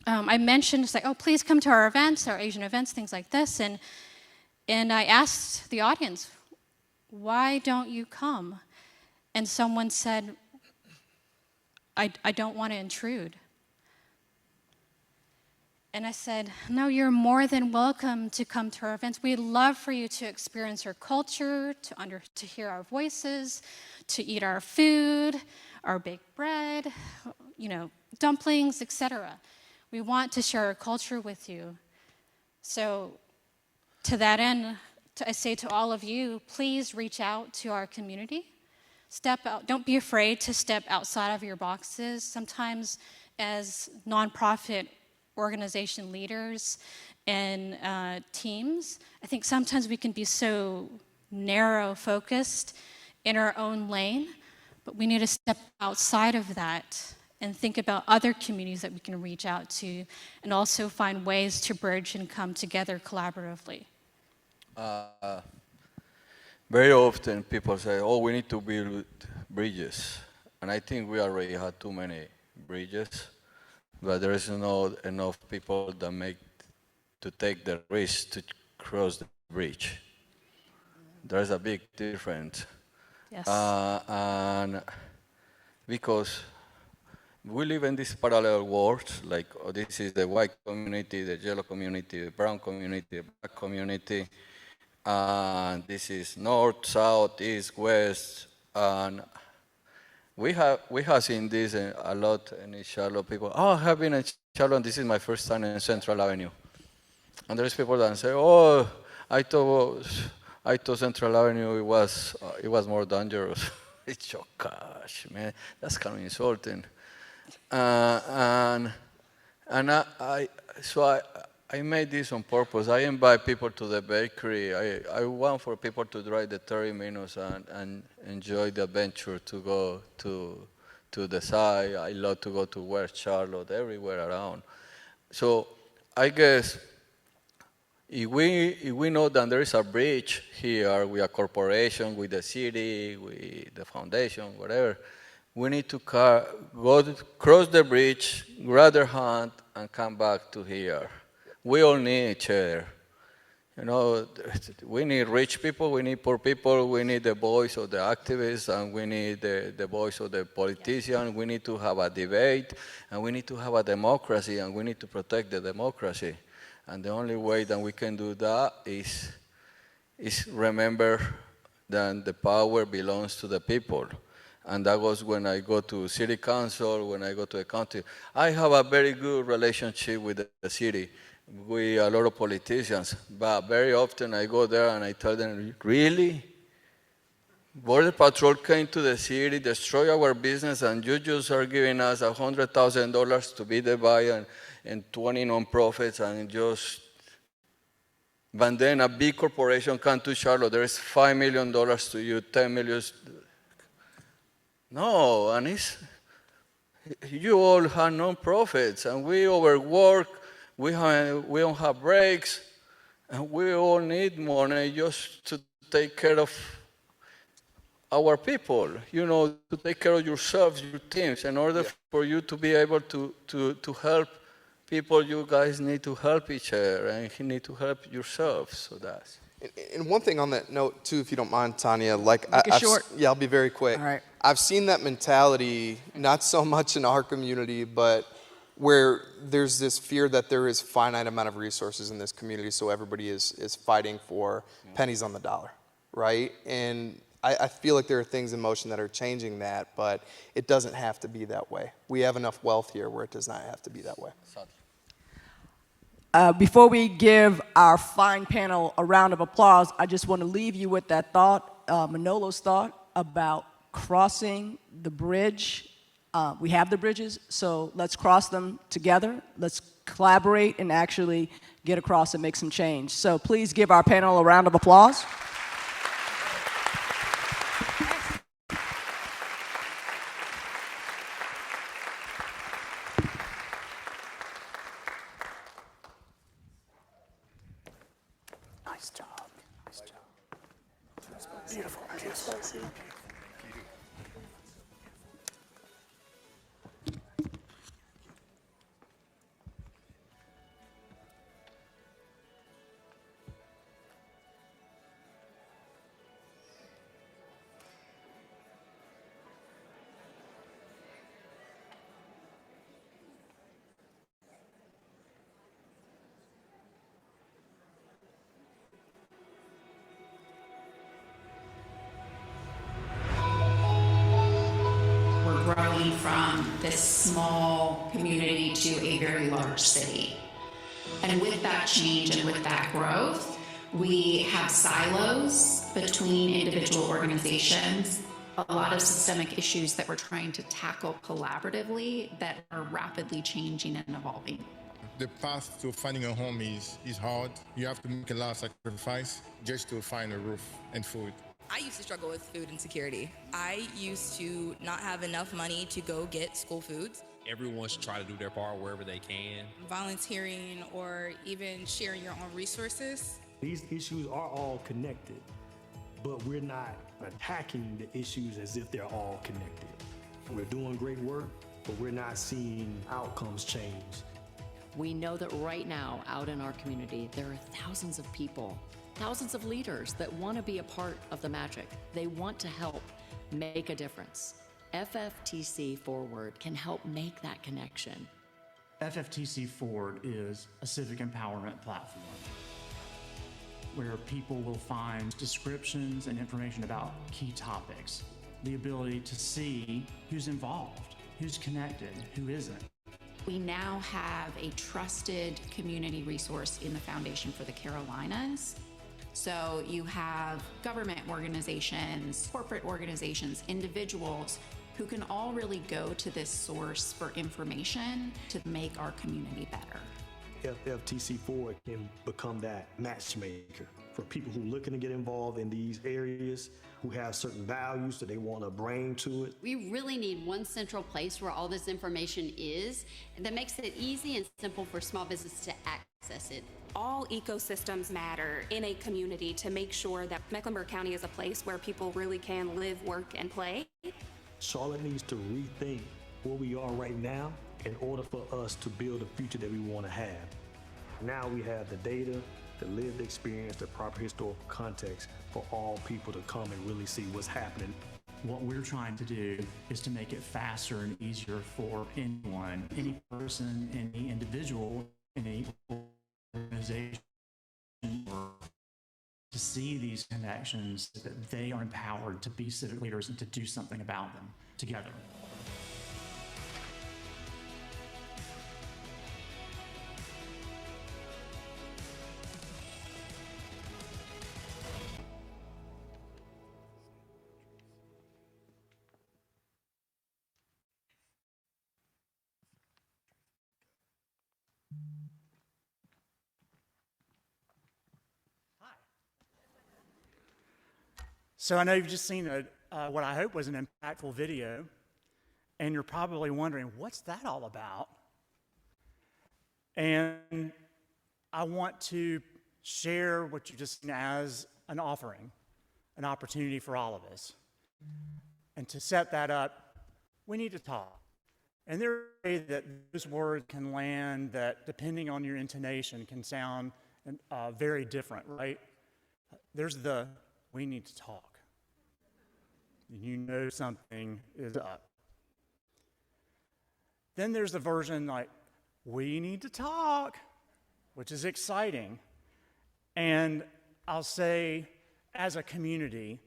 I mentioned, it's like, oh, please come to our events, our Asian events, things like this. And I asked the audience, why don't you come? And someone said, I don't want to intrude. And I said, no, you're more than welcome to come to our events. We'd love for you to experience our culture, to hear our voices, to eat our food, our baked bread, you know, dumplings, etc. We want to share our culture with you. So to that end, I say to all of you, please reach out to our community. Step out. Don't be afraid to step outside of your boxes. Sometimes as nonprofit organization leaders and teams, I think sometimes we can be so narrow focused in our own lane, but we need to step outside of that and think about other communities that we can reach out to, and also find ways to bridge and come together collaboratively. very often people say, oh, we need to build bridges. And I think we already have too many bridges, but there is not enough people that take the risk to cross the bridge. There's a big difference. Yes. And because we live in these parallel worlds, like this is the white community, the yellow community, the brown community, the black community, and this is north, south, east, west, and we have seen this a lot in Charlotte. People, oh, I have been in Charlotte, and this is my first time in Central Avenue. And there's people that say, oh, I thought Central Avenue it was more dangerous. It's your gosh, man, that's kind of insulting. And I made this on purpose. I invite people to the bakery. I want for people to drive the 30 minutes and enjoy the adventure to go to the side. I love to go to West Charlotte, everywhere around. So I guess if we know that there is a bridge here with a corporation, with the city, with the foundation, whatever, we need to cross the bridge, grab their hand, and come back to here. We all need each other. You know, we need rich people, we need poor people, we need the voice of the activists, and we need the voice of the politician. We need to have a debate, and we need to have a democracy, and we need to protect the democracy. And the only way that we can do that is remember that the power belongs to the people. And that was when I go to city council, when I go to the county. I have a very good relationship with the city, with a lot of politicians, but very often I go there and I tell them, really? Border Patrol came to the city, destroy our business, and you just are giving us $100,000 to be the buyer and 20 nonprofits, and but then a big corporation comes to Charlotte, there is $5 million to you, $10 million. No, and you all have nonprofits, and we overwork, we don't have breaks, and we all need money just to take care of our people, you know, to take care of yourselves, your teams. In order for you to be able to help people, you guys need to help each other, and you need to help yourselves. So that's. And one thing on that note, too, if you don't mind, Tanya, like Yeah, I'll be very quick. All right. I've seen that mentality, not so much in our community, but where there's this fear that there is finite amount of resources in this community, so everybody is fighting for pennies on the dollar, right? And I feel like there are things in motion that are changing that, but it doesn't have to be that way. We have enough wealth here where it does not have to be that way. Before we give our fine panel a round of applause, I just want to leave you with that thought, Manolo's thought about crossing the bridge. We have the bridges, so let's cross them together. Let's collaborate and actually get across and make some change. So please give our panel a round of applause. Nice job. Nice job. Beautiful. Beautiful. Growing from this small community to a very large city. And with that change and with that growth, we have silos between individual organizations, a lot of systemic issues that we're trying to tackle collaboratively that are rapidly changing and evolving. The path to finding a home is hard. You have to make a lot of sacrifice just to find a roof and food. I used to struggle with food insecurity. I used to not have enough money to go get school foods. Everyone's trying to do their part wherever they can. Volunteering or even sharing your own resources. These issues are all connected. but we're not attacking the issues as if they're all connected. We're doing great work, but we're not seeing outcomes change. We know that right now, out in our community, there are thousands of people, thousands of leaders that want to be a part of the magic. They want to help make a difference. FFTC Forward can help make that connection. FFTC Forward is a civic empowerment platform where people will find descriptions and information about key topics, the ability to see who's involved, who's connected, who isn't. We now have a trusted community resource in the Foundation for the Carolinas. So you have government organizations, corporate organizations, individuals who can all really go to this source for information to make our community better. FFTC Forward can become that matchmaker for people who are looking to get involved in these areas, who have certain values that they want to bring to it. We really need one central place where all this information is that makes it easy and simple for small business to access it. All ecosystems matter in a community to make sure that Mecklenburg County is a place where people really can live, work, and play. Charlotte needs to rethink where we are right now in order for us to build the future that we want to have. Now we have the data, the lived experience, the proper historical context for all people to come and really see what's happening. What we're trying to do is to make it faster and easier for anyone, any person, any individual, any organization, to see these connections, that they are empowered to be civic leaders and to do something about them together. So I know you've just seen what I hope was an impactful video, and you're probably wondering, what's that all about? And I want to share what you just seen as an offering, an opportunity for all of us. And to set that up, we need to talk. And there are ways that those words can land that, depending on your intonation, can sound very different, right? There's the, we need to talk. You know something is up. Then there's the version like, we need to talk, which is exciting. And I'll say, as a community,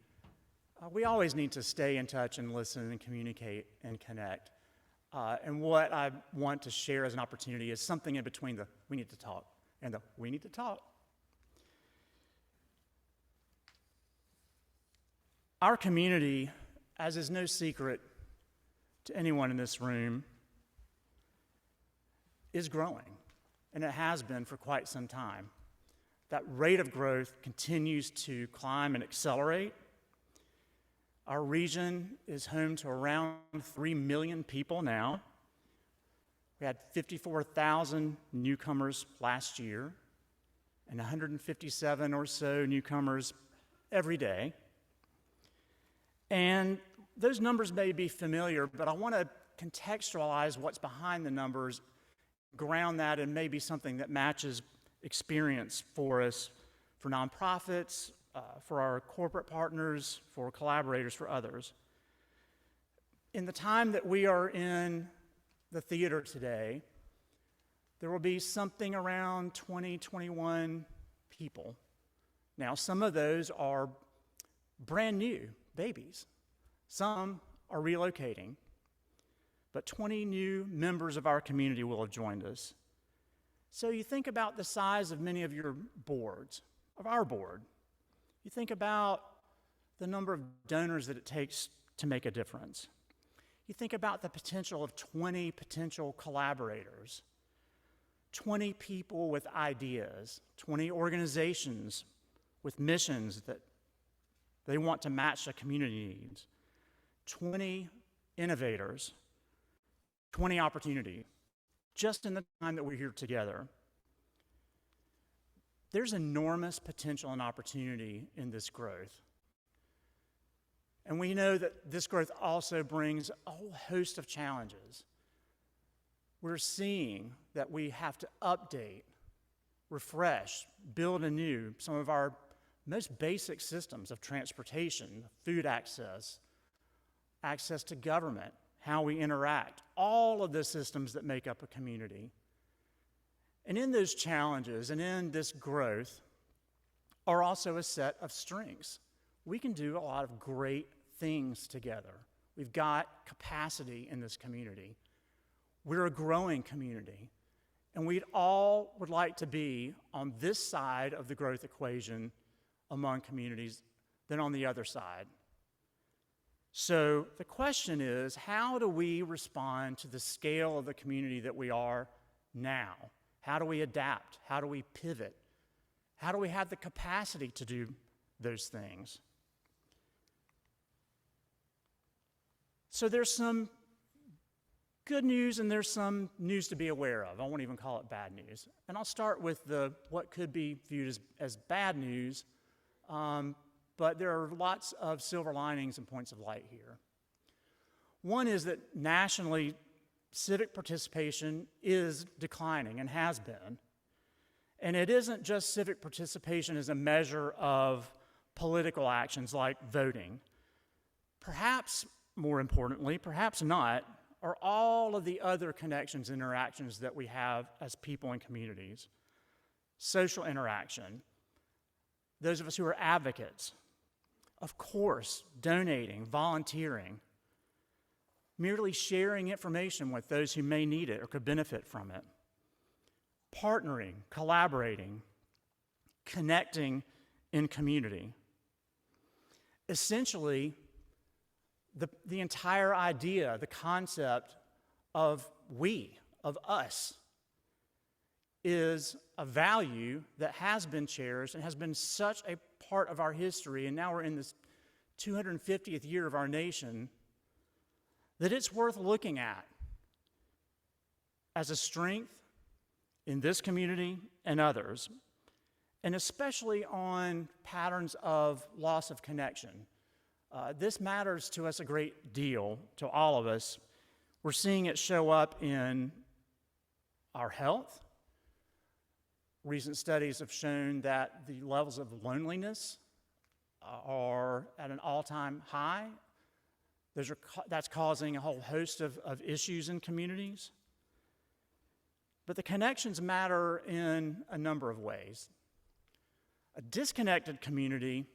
we always need to stay in touch and listen and communicate and connect. And what I want to share as an opportunity is something in between the we need to talk and the we need to talk. Our community, as is no secret to anyone in this room, is growing, and it has been for quite some time. That rate of growth continues to climb and accelerate. Our region is home to around 3 million people now. We had 54,000 newcomers last year, and 157 or so newcomers every day. And those numbers may be familiar, but I want to contextualize what's behind the numbers, ground that in maybe something that matches experience for us, for nonprofits, for our corporate partners, for collaborators, for others. In the time that we are in the theater today, there will be something around 20, 21 people. Now, some of those are brand new babies. Some are relocating. But 20 new members of our community will have joined us. So you think about the size of many of your boards, of our board. You think about the number of donors that it takes to make a difference. You think about the potential of 20 potential collaborators, 20 people with ideas, 20 organizations with missions that they want to match the community needs, 20 innovators, 20 opportunities, just in the time that we're here together. There's enormous potential and opportunity in this growth. And we know that this growth also brings a whole host of challenges. We're seeing that we have to update, refresh, build anew some of our most basic systems of transportation, food access, access to government, how we interact, all of the systems that make up a community. And in those challenges and in this growth are also a set of strengths. We can do a lot of great things together. We've got capacity in this community. We're a growing community, and we all would like to be on this side of the growth equation among communities than on the other side. So the question is, how do we respond to the scale of the community that we are now? How do we adapt? How do we pivot? How do we have the capacity to do those things? So there's some good news and there's some news to be aware of. I won't even call it bad news. And I'll start with what could be viewed as bad news, but there are lots of silver linings and points of light here. One is that nationally, civic participation is declining and has been. And it isn't just civic participation as a measure of political actions like voting. Perhaps more importantly, perhaps not, are all of the other connections, interactions that we have as people in communities. Social interaction, those of us who are advocates, of course, donating, volunteering, merely sharing information with those who may need it or could benefit from it, partnering, collaborating, connecting in community. Essentially, the entire idea, the concept of we, of us, is a value that has been cherished and has been such a part of our history, and now we're in this 250th year of our nation, that it's worth looking at as a strength in this community and others, and especially on patterns of loss of connection. This matters to us a great deal, to all of us. We're seeing it show up in our health. Recent studies have shown that the levels of loneliness are at an all-time high. That's causing a whole host of issues in communities. But the connections matter in a number of ways. A disconnected community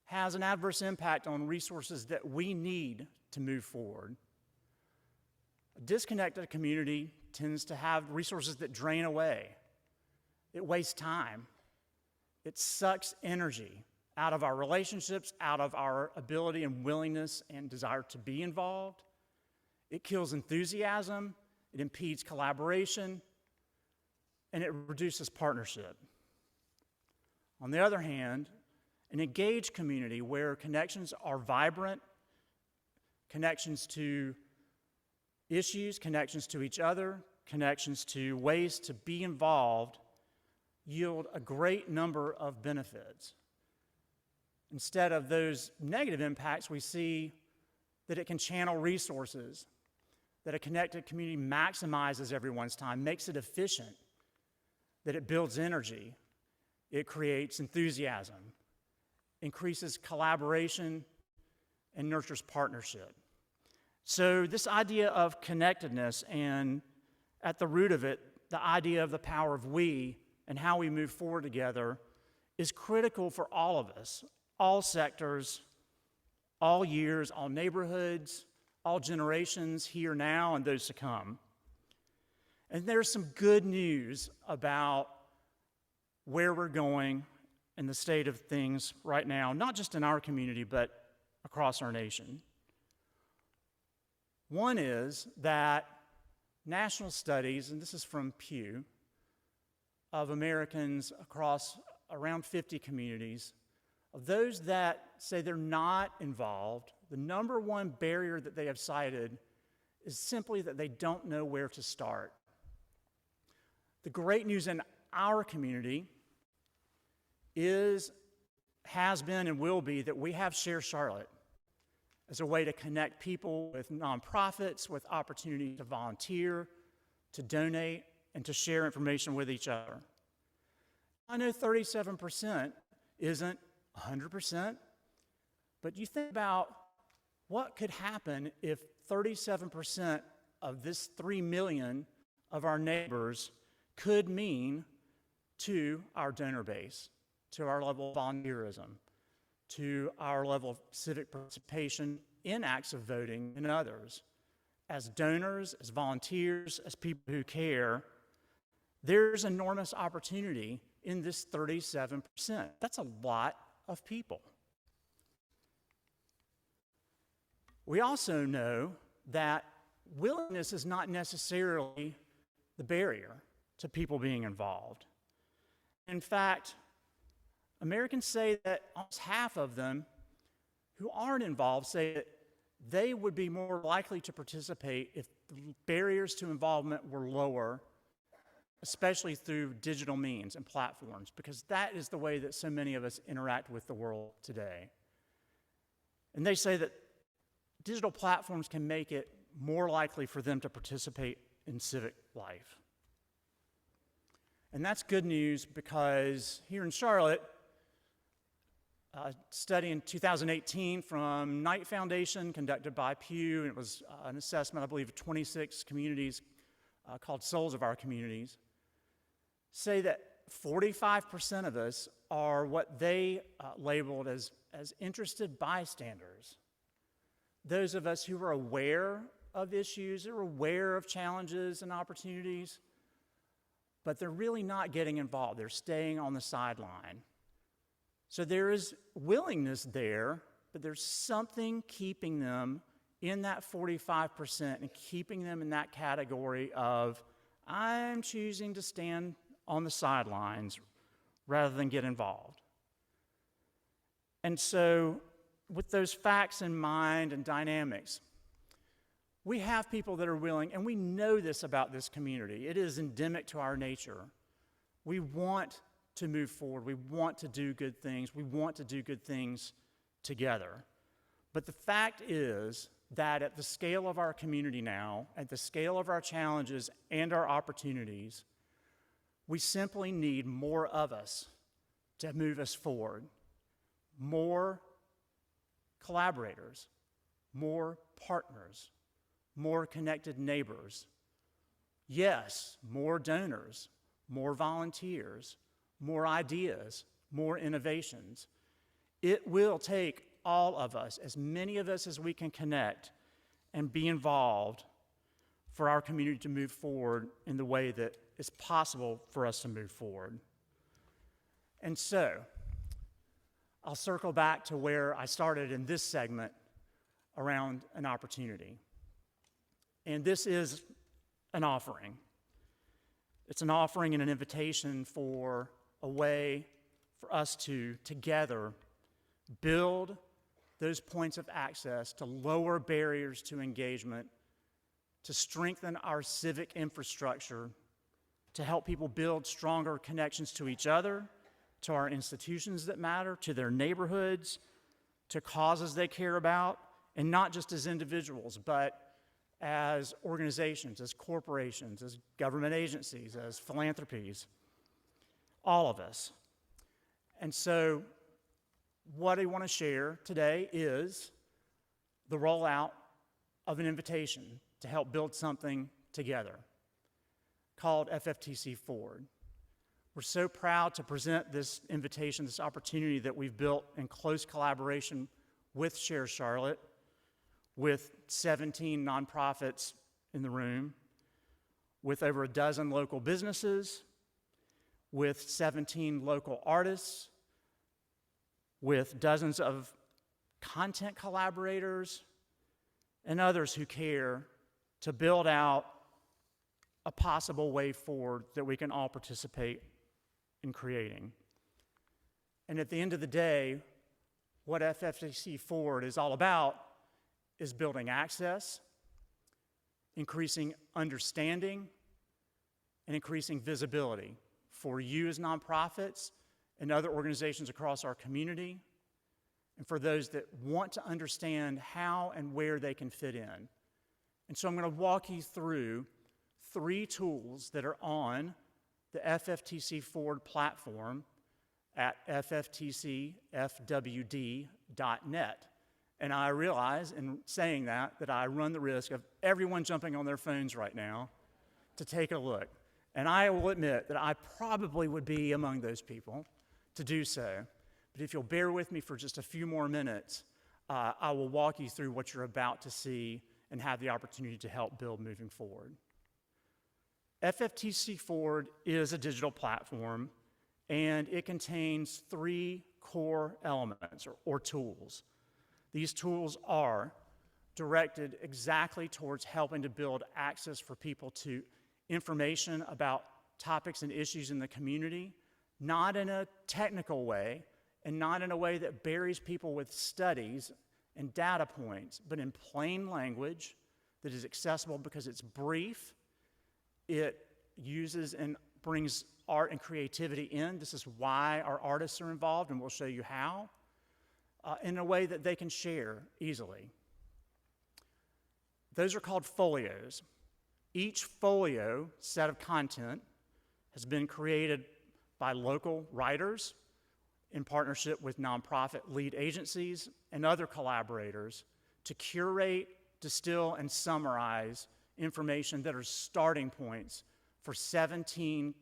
has an adverse impact on resources that we need to move forward. A disconnected community tends to have resources that drain away. It wastes time. It sucks energy out of our relationships, out of our ability and willingness and desire to be involved. It kills enthusiasm, it impedes collaboration, and it reduces partnership. On the other hand, an engaged community where connections are vibrant, connections to issues, connections to each other, connections to ways to be involved, yield a great number of benefits. Instead of those negative impacts, we see that it can channel resources, that a connected community maximizes everyone's time, makes it efficient, that it builds energy, it creates enthusiasm, increases collaboration, and nurtures partnership. So this idea of connectedness, and at the root of it, the idea of the power of we and how we move forward together, is critical for all of us, all sectors, all years, all neighborhoods, all generations here now and those to come. And there's some good news about where we're going and the state of things right now, not just in our community, but across our nation. One is that national studies, and this is from Pew, of Americans across around 50 communities, of those that say they're not involved, the number one barrier that they have cited is simply that they don't know where to start. The great news in our community has been and will be that we have Share Charlotte. as a way to connect people with nonprofits, with opportunity to volunteer, to donate, and to share information with each other. I know 37% isn't 100%, but you think about what could happen if 37% of this 3 million of our neighbors could mean to our donor base, to our level of volunteerism, to our level of civic participation in acts of voting and others. As donors, as volunteers, as people who care, there's enormous opportunity in this 37%. That's a lot of people. We also know that willingness is not necessarily the barrier to people being involved. In fact, Americans say that almost half of them who aren't involved say that they would be more likely to participate if the barriers to involvement were lower, especially through digital means and platforms, because that is the way that so many of us interact with the world today. And they say that digital platforms can make it more likely for them to participate in civic life. And that's good news because here in Charlotte, a study in 2018 from Knight Foundation conducted by Pew, and it was an assessment, I believe, of 26 communities called Souls of Our Communities, say that 45% of us are what they labeled as interested bystanders. Those of us who are aware of issues, who are aware of challenges and opportunities, but they're really not getting involved. They're staying on the sideline. So there is willingness there, but there's something keeping them in that 45% and keeping them in that category of, I'm choosing to stand on the sidelines rather than get involved. And so with those facts in mind and dynamics, we have people that are willing, and we know this about this community. It is endemic to our nature. We want to move forward. We want to do good things. We want to do good things together. But the fact is that at the scale of our community now, at the scale of our challenges and our opportunities, we simply need more of us to move us forward. More collaborators, more partners, more connected neighbors. Yes, more donors, more volunteers, more ideas, more innovations. It will take all of us, as many of us as we can connect and be involved for our community to move forward in the way that is possible for us to move forward. And so, I'll circle back to where I started in this segment around an opportunity. And this is an offering. It's an offering and an invitation for a way for us to, together, build those points of access to lower barriers to engagement, to strengthen our civic infrastructure, to help people build stronger connections to each other, to our institutions that matter, to their neighborhoods, to causes they care about, and not just as individuals, but as organizations, as corporations, as government agencies, as philanthropies, all of us. And so what I want to share today is the rollout of an invitation to help build something together called FFTC Forward. We're so proud to present this invitation, this opportunity that we've built in close collaboration with Share Charlotte, with 17 nonprofits in the room, with over a dozen local businesses, with 17 local artists, with dozens of content collaborators, and others who care to build out a possible way forward that we can all participate in creating. And at the end of the day, what FFTC Forward is all about is building access, increasing understanding, and increasing visibility for you as nonprofits and other organizations across our community, and for those that want to understand how and where they can fit in. And so I'm going to walk you through 3 tools that are on the FFTC Forward platform at fftcfwd.net. And I realize in saying that I run the risk of everyone jumping on their phones right now to take a look. And I will admit that I probably would be among those people to do so. But if you'll bear with me for just a few more minutes, I will walk you through what you're about to see and have the opportunity to help build moving forward. FFTC Forward is a digital platform, and it contains 3 core elements or tools. These tools are directed exactly towards helping to build access for people to information about topics and issues in the community, not in a technical way and not in a way that buries people with studies and data points, but in plain language that is accessible because it's brief, it uses and brings art and creativity in. This is why our artists are involved, and we'll show you how, in a way that they can share easily. Those are called folios. Each folio set of content has been created by local writers in partnership with nonprofit lead agencies and other collaborators to curate, distill, and summarize information that are starting points for 17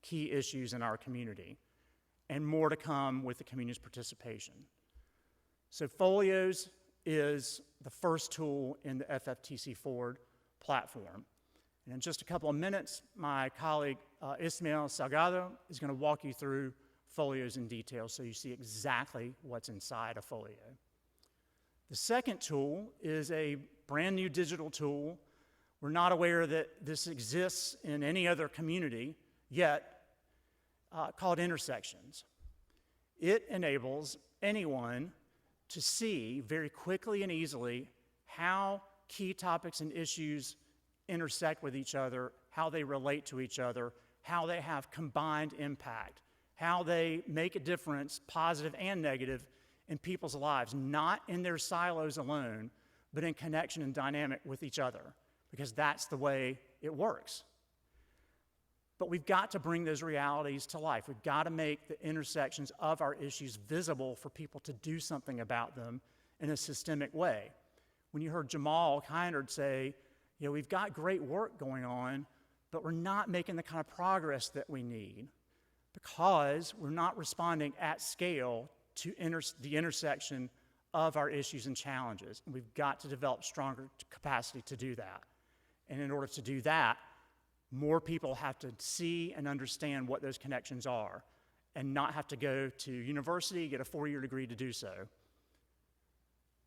key issues in our community, and more to come with the community's participation. So Folios is the first tool in the FFTC Forward platform. And in just a couple of minutes, my colleague Ismael Salgado is going to walk you through Folios in detail so you see exactly what's inside a folio. The second tool is a brand new digital tool. We're not aware that this exists in any other community yet, called Intersections. It enables anyone to see very quickly and easily how key topics and issues intersect with each other, how they relate to each other, how they have combined impact, how they make a difference, positive and negative, in people's lives, not in their silos alone, but in connection and dynamic with each other, because that's the way it works. But we've got to bring those realities to life. We've got to make the intersections of our issues visible for people to do something about them in a systemic way. When you heard Jamal Kindard say, you know, we've got great work going on, but we're not making the kind of progress that we need because we're not responding at scale to the intersection of our issues and challenges. And we've got to develop stronger capacity to do that. And in order to do that, more people have to see and understand what those connections are and not have to go to university, get a 4-year degree to do so.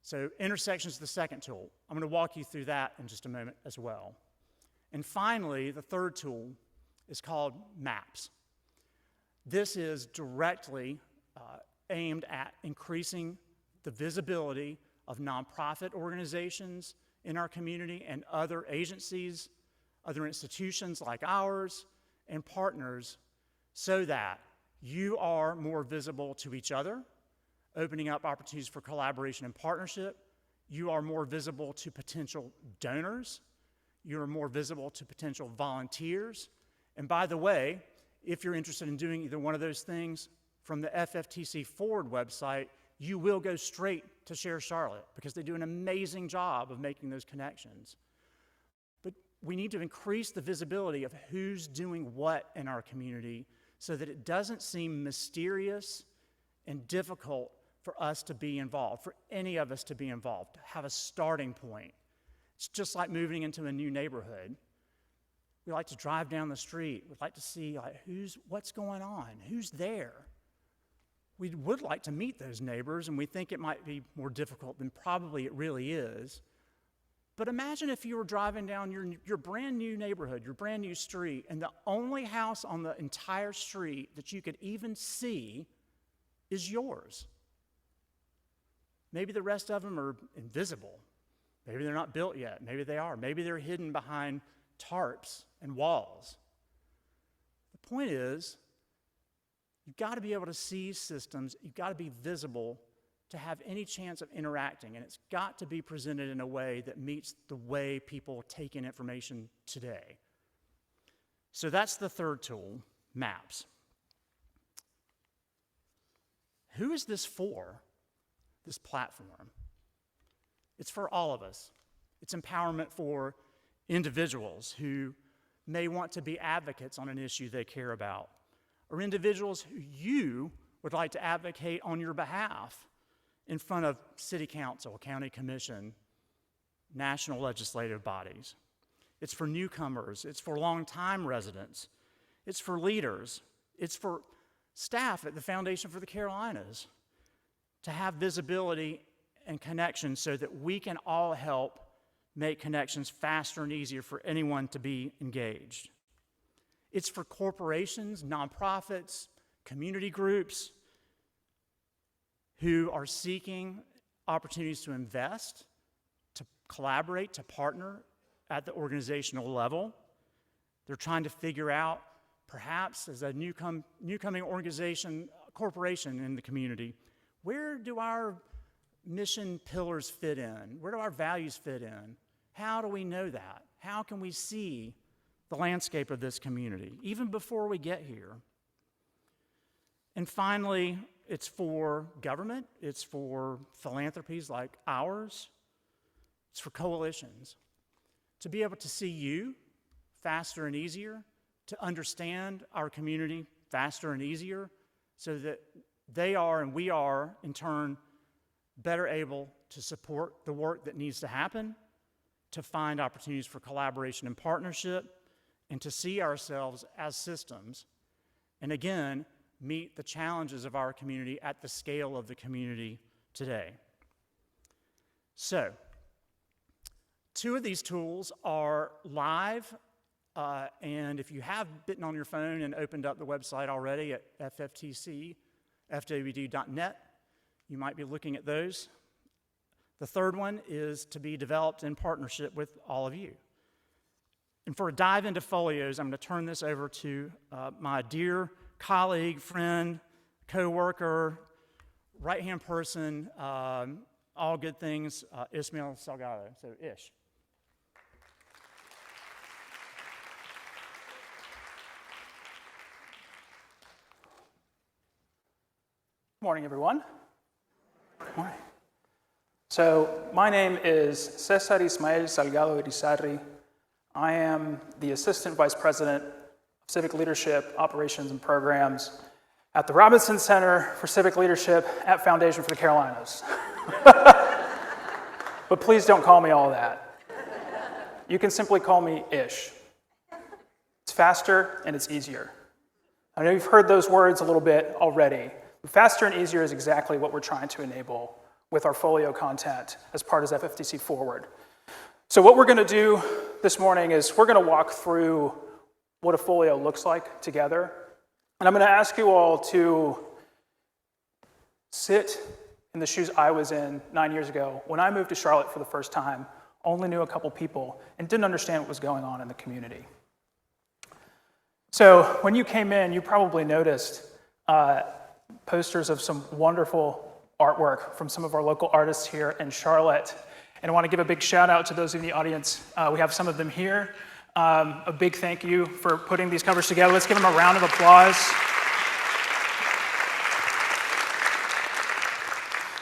So Intersections is the second tool. I'm going to walk you through that in just a moment as well. And finally, the third tool is called Maps. This is directly aimed at increasing the visibility of nonprofit organizations in our community and other agencies, other institutions like ours, and partners so that you are more visible to each other, opening up opportunities for collaboration and partnership. You are more visible to potential donors. You are more visible to potential volunteers. And by the way, if you're interested in doing either one of those things, from the FFTC Forward website, you will go straight to Share Charlotte because they do an amazing job of making those connections. But we need to increase the visibility of who's doing what in our community so that it doesn't seem mysterious and difficult for us to be involved, for any of us to be involved, to have a starting point. It's just like moving into a new neighborhood. We like to drive down the street. We'd like to see what's going on, who's there. We would like to meet those neighbors, and we think it might be more difficult than probably it really is. But imagine if you were driving down your brand new neighborhood, your brand new street, and the only house on the entire street that you could even see is yours. Maybe the rest of them are invisible. Maybe they're not built yet. Maybe they are. Maybe they're hidden behind tarps and walls. The point is, you've got to be able to see systems. You've got to be visible to have any chance of interacting, and it's got to be presented in a way that meets the way people take in information today. So that's the third tool, maps. Who is this for, this platform? It's for all of us. It's empowerment for individuals who may want to be advocates on an issue they care about, or individuals who you would like to advocate on your behalf in front of city council, county commission, national legislative bodies. It's for newcomers. It's for longtime residents. It's for leaders. It's for staff at the Foundation for the Carolinas to have visibility and connection so that we can all help make connections faster and easier for anyone to be engaged. It's for corporations, nonprofits, community groups who are seeking opportunities to invest, to collaborate, to partner at the organizational level. They're trying to figure out, perhaps as a newcoming organization, corporation in the community, where do our mission pillars fit in? Where do our values fit in? How do we know that? How can we see the landscape of this community, even before we get here? And finally, it's for government, it's for philanthropies like ours, it's for coalitions, to be able to see you faster and easier, to understand our community faster and easier, so that they are and we are, in turn, better able to support the work that needs to happen, to find opportunities for collaboration and partnership, and to see ourselves as systems, and again, meet the challenges of our community at the scale of the community today. So, 2 of these tools are live, and if you have been on your phone and opened up the website already at fftcfwd.net, you might be looking at those. The third one is to be developed in partnership with all of you. And for a dive into folios, I'm going to turn this over to my dear colleague, friend, co-worker, right-hand person, all good things, Ismael Salgado. So, Ish. Good morning, everyone. Good morning. So, my name is Cesar Ismael Salgado Irizarry. I am the Assistant Vice President of Civic Leadership, Operations, and Programs at the Robinson Center for Civic Leadership at Foundation for the Carolinas. But please don't call me all that. You can simply call me Ish. It's faster and it's easier. I know you've heard those words a little bit already. But faster and easier is exactly what we're trying to enable with our folio content as part of FFTC Forward. So what we're going to do this morning is we're going to walk through what a folio looks like together. And I'm going to ask you all to sit in the shoes I was in 9 years ago when I moved to Charlotte for the first time, only knew a couple people, and didn't understand what was going on in the community. So when you came in, you probably noticed posters of some wonderful artwork from some of our local artists here in Charlotte. And I want to give a big shout out to those in the audience. We have some of them here. A big thank you for putting these covers together. Let's give them a round of applause.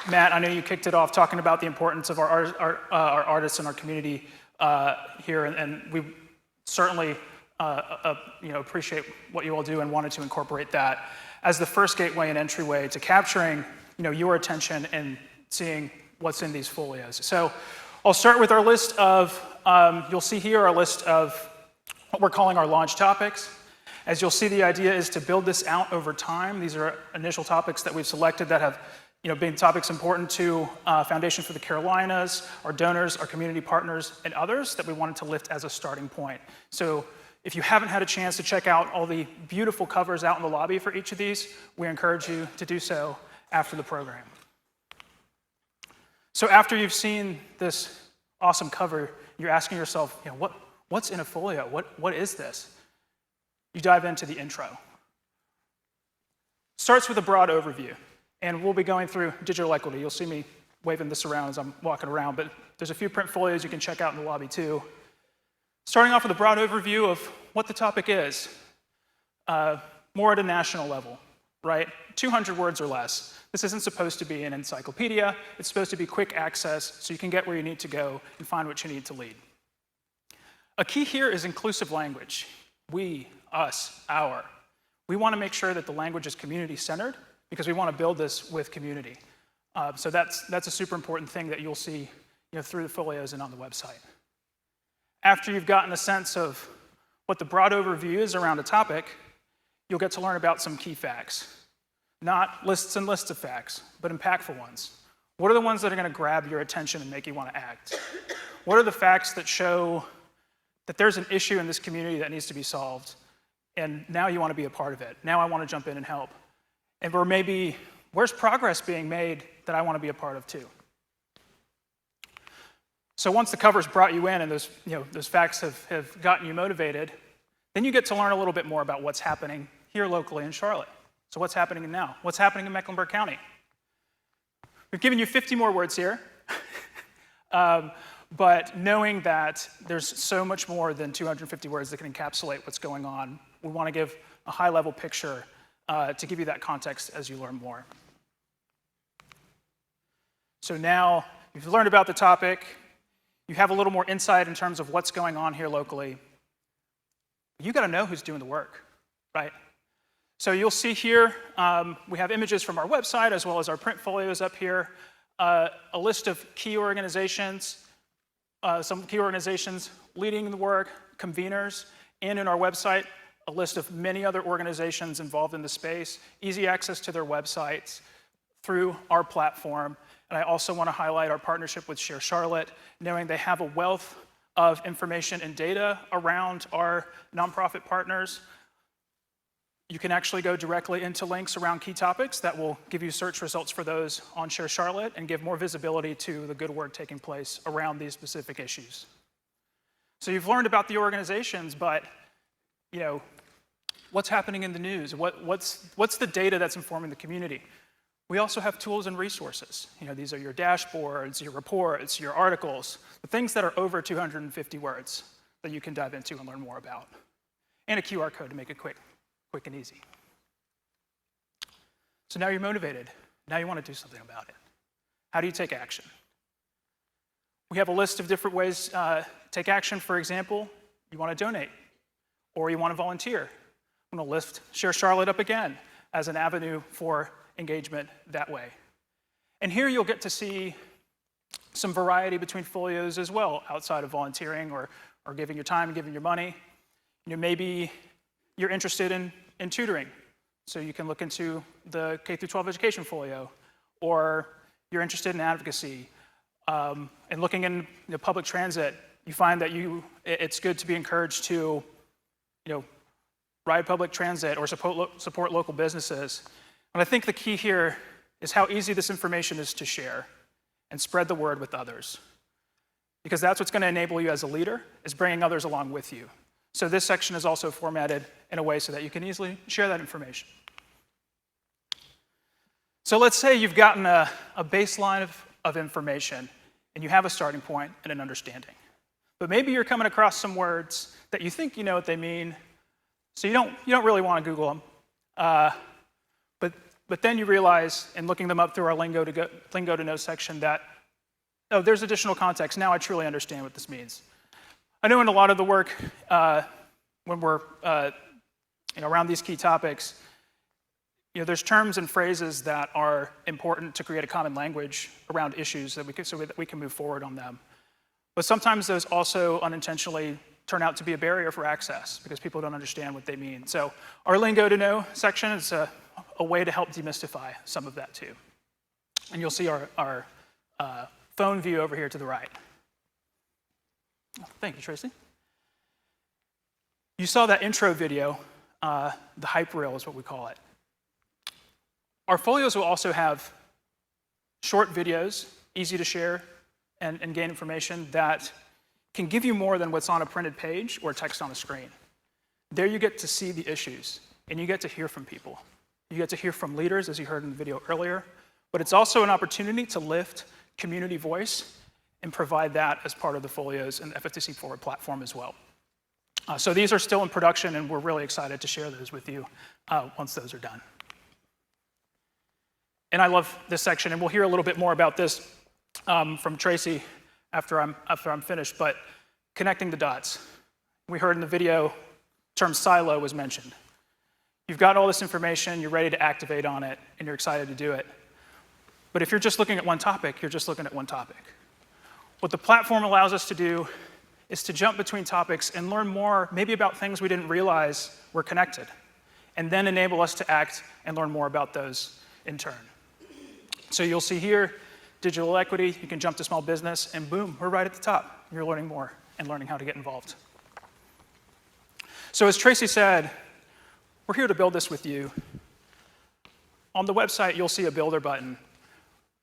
Matt, I know you kicked it off talking about the importance of our artists in our community here, and we certainly appreciate what you all do and wanted to incorporate that as the first gateway and entryway to capturing your attention and seeing what's in these folios. So I'll start with our list of, you'll see here our list of what we're calling our launch topics. As you'll see, the idea is to build this out over time. These are initial topics that we've selected that have been topics important to Foundation for the Carolinas, our donors, our community partners, and others that we wanted to lift as a starting point. So if you haven't had a chance to check out all the beautiful covers out in the lobby for each of these, we encourage you to do so after the program. So after you've seen this awesome cover, you're asking yourself, what's in a folio? What is this? You dive into the intro. Starts with a broad overview. And we'll be going through digital equity. You'll see me waving this around as I'm walking around, but there's a few print folios you can check out in the lobby too. Starting off with a broad overview of what the topic is, more at a national level, right? 200 words or less. This isn't supposed to be an encyclopedia. It's supposed to be quick access so you can get where you need to go and find what you need to lead. A key here is inclusive language. We, us, our. We want to make sure that the language is community-centered because we want to build this with community. So that's a super important thing that you'll see through the folios and on the website. After you've gotten a sense of what the broad overview is around a topic, you'll get to learn about some key facts. Not lists and lists of facts, but impactful ones. What are the ones that are going to grab your attention and make you want to act? What are the facts that show that there's an issue in this community that needs to be solved, and now you want to be a part of it? Now I want to jump in and help. And or maybe, where's progress being made that I want to be a part of too? So once the cover's brought you in and those facts have gotten you motivated, then you get to learn a little bit more about what's happening here locally in Charlotte. So what's happening now? What's happening in Mecklenburg County? We've given you 50 more words here, but knowing that there's so much more than 250 words that can encapsulate what's going on, we want to give a high-level picture to give you that context as you learn more. So now you've learned about the topic, you have a little more insight in terms of what's going on here locally. You got to know who's doing the work, right? So you'll see here, we have images from our website as well as our print folios up here, a list of key organizations, some key organizations leading the work, conveners, and in our website, a list of many other organizations involved in the space, easy access to their websites through our platform. And I also want to highlight our partnership with Share Charlotte, knowing they have a wealth of information and data around our nonprofit partners. You can actually go directly into links around key topics that will give you search results for those on Share Charlotte and give more visibility to the good work taking place around these specific issues. So you've learned about the organizations, but what's happening in the news? What's the data that's informing the community? We also have tools and resources. These are your dashboards, your reports, your articles, the things that are over 250 words that you can dive into and learn more about. And a QR code to make it quick and easy. So now you're motivated. Now you want to do something about it. How do you take action? We have a list of different ways to take action. For example, you want to donate or you want to volunteer. I'm going to lift Share Charlotte up again as an avenue for engagement that way. And here you'll get to see some variety between folios as well, outside of volunteering or giving your time, giving your money. Maybe you're interested in tutoring, so you can look into the K-12 education folio, or you're interested in advocacy. And looking in public transit, you find that it's good to be encouraged to ride public transit or support local businesses. And I think the key here is how easy this information is to share and spread the word with others. Because that's what's going to enable you as a leader, is bringing others along with you. So this section is also formatted in a way so that you can easily share that information. So let's say you've gotten a baseline of information and you have a starting point and an understanding. But maybe you're coming across some words that you think you know what they mean, so you don't really want to Google them. But then you realize, in looking them up through our Lingo to Know section, that, oh, there's additional context. Now I truly understand what this means. I know in a lot of the work, when we're around these key topics, there's terms and phrases that are important to create a common language around issues so that we can move forward on them. But sometimes those also unintentionally turn out to be a barrier for access because people don't understand what they mean. So our Lingo to Know section is a way to help demystify some of that too. And you'll see our phone view over here to the right. Thank you, Tracy. You saw that intro video, the hype reel is what we call it. Our folios will also have short videos, easy to share and gain information that can give you more than what's on a printed page or text on a screen. There you get to see the issues, and you get to hear from people. You get to hear from leaders, as you heard in the video earlier, but it's also an opportunity to lift community voice and provide that as part of the Folios and the FFTC Forward platform as well. So these are still in production, and we're really excited to share those with you once those are done. And I love this section, and we'll hear a little bit more about this from Tracy after I'm finished, but connecting the dots. We heard in the video, the term silo was mentioned. You've got all this information, you're ready to activate on it, and you're excited to do it. But if you're just looking at one topic, you're just looking at one topic. What the platform allows us to do is to jump between topics and learn more, maybe about things we didn't realize were connected, and then enable us to act and learn more about those in turn. So you'll see here, digital equity, you can jump to small business, and boom, we're right at the top. You're learning more and learning how to get involved. So as Tracy said, we're here to build this with you. On the website, you'll see a builder button.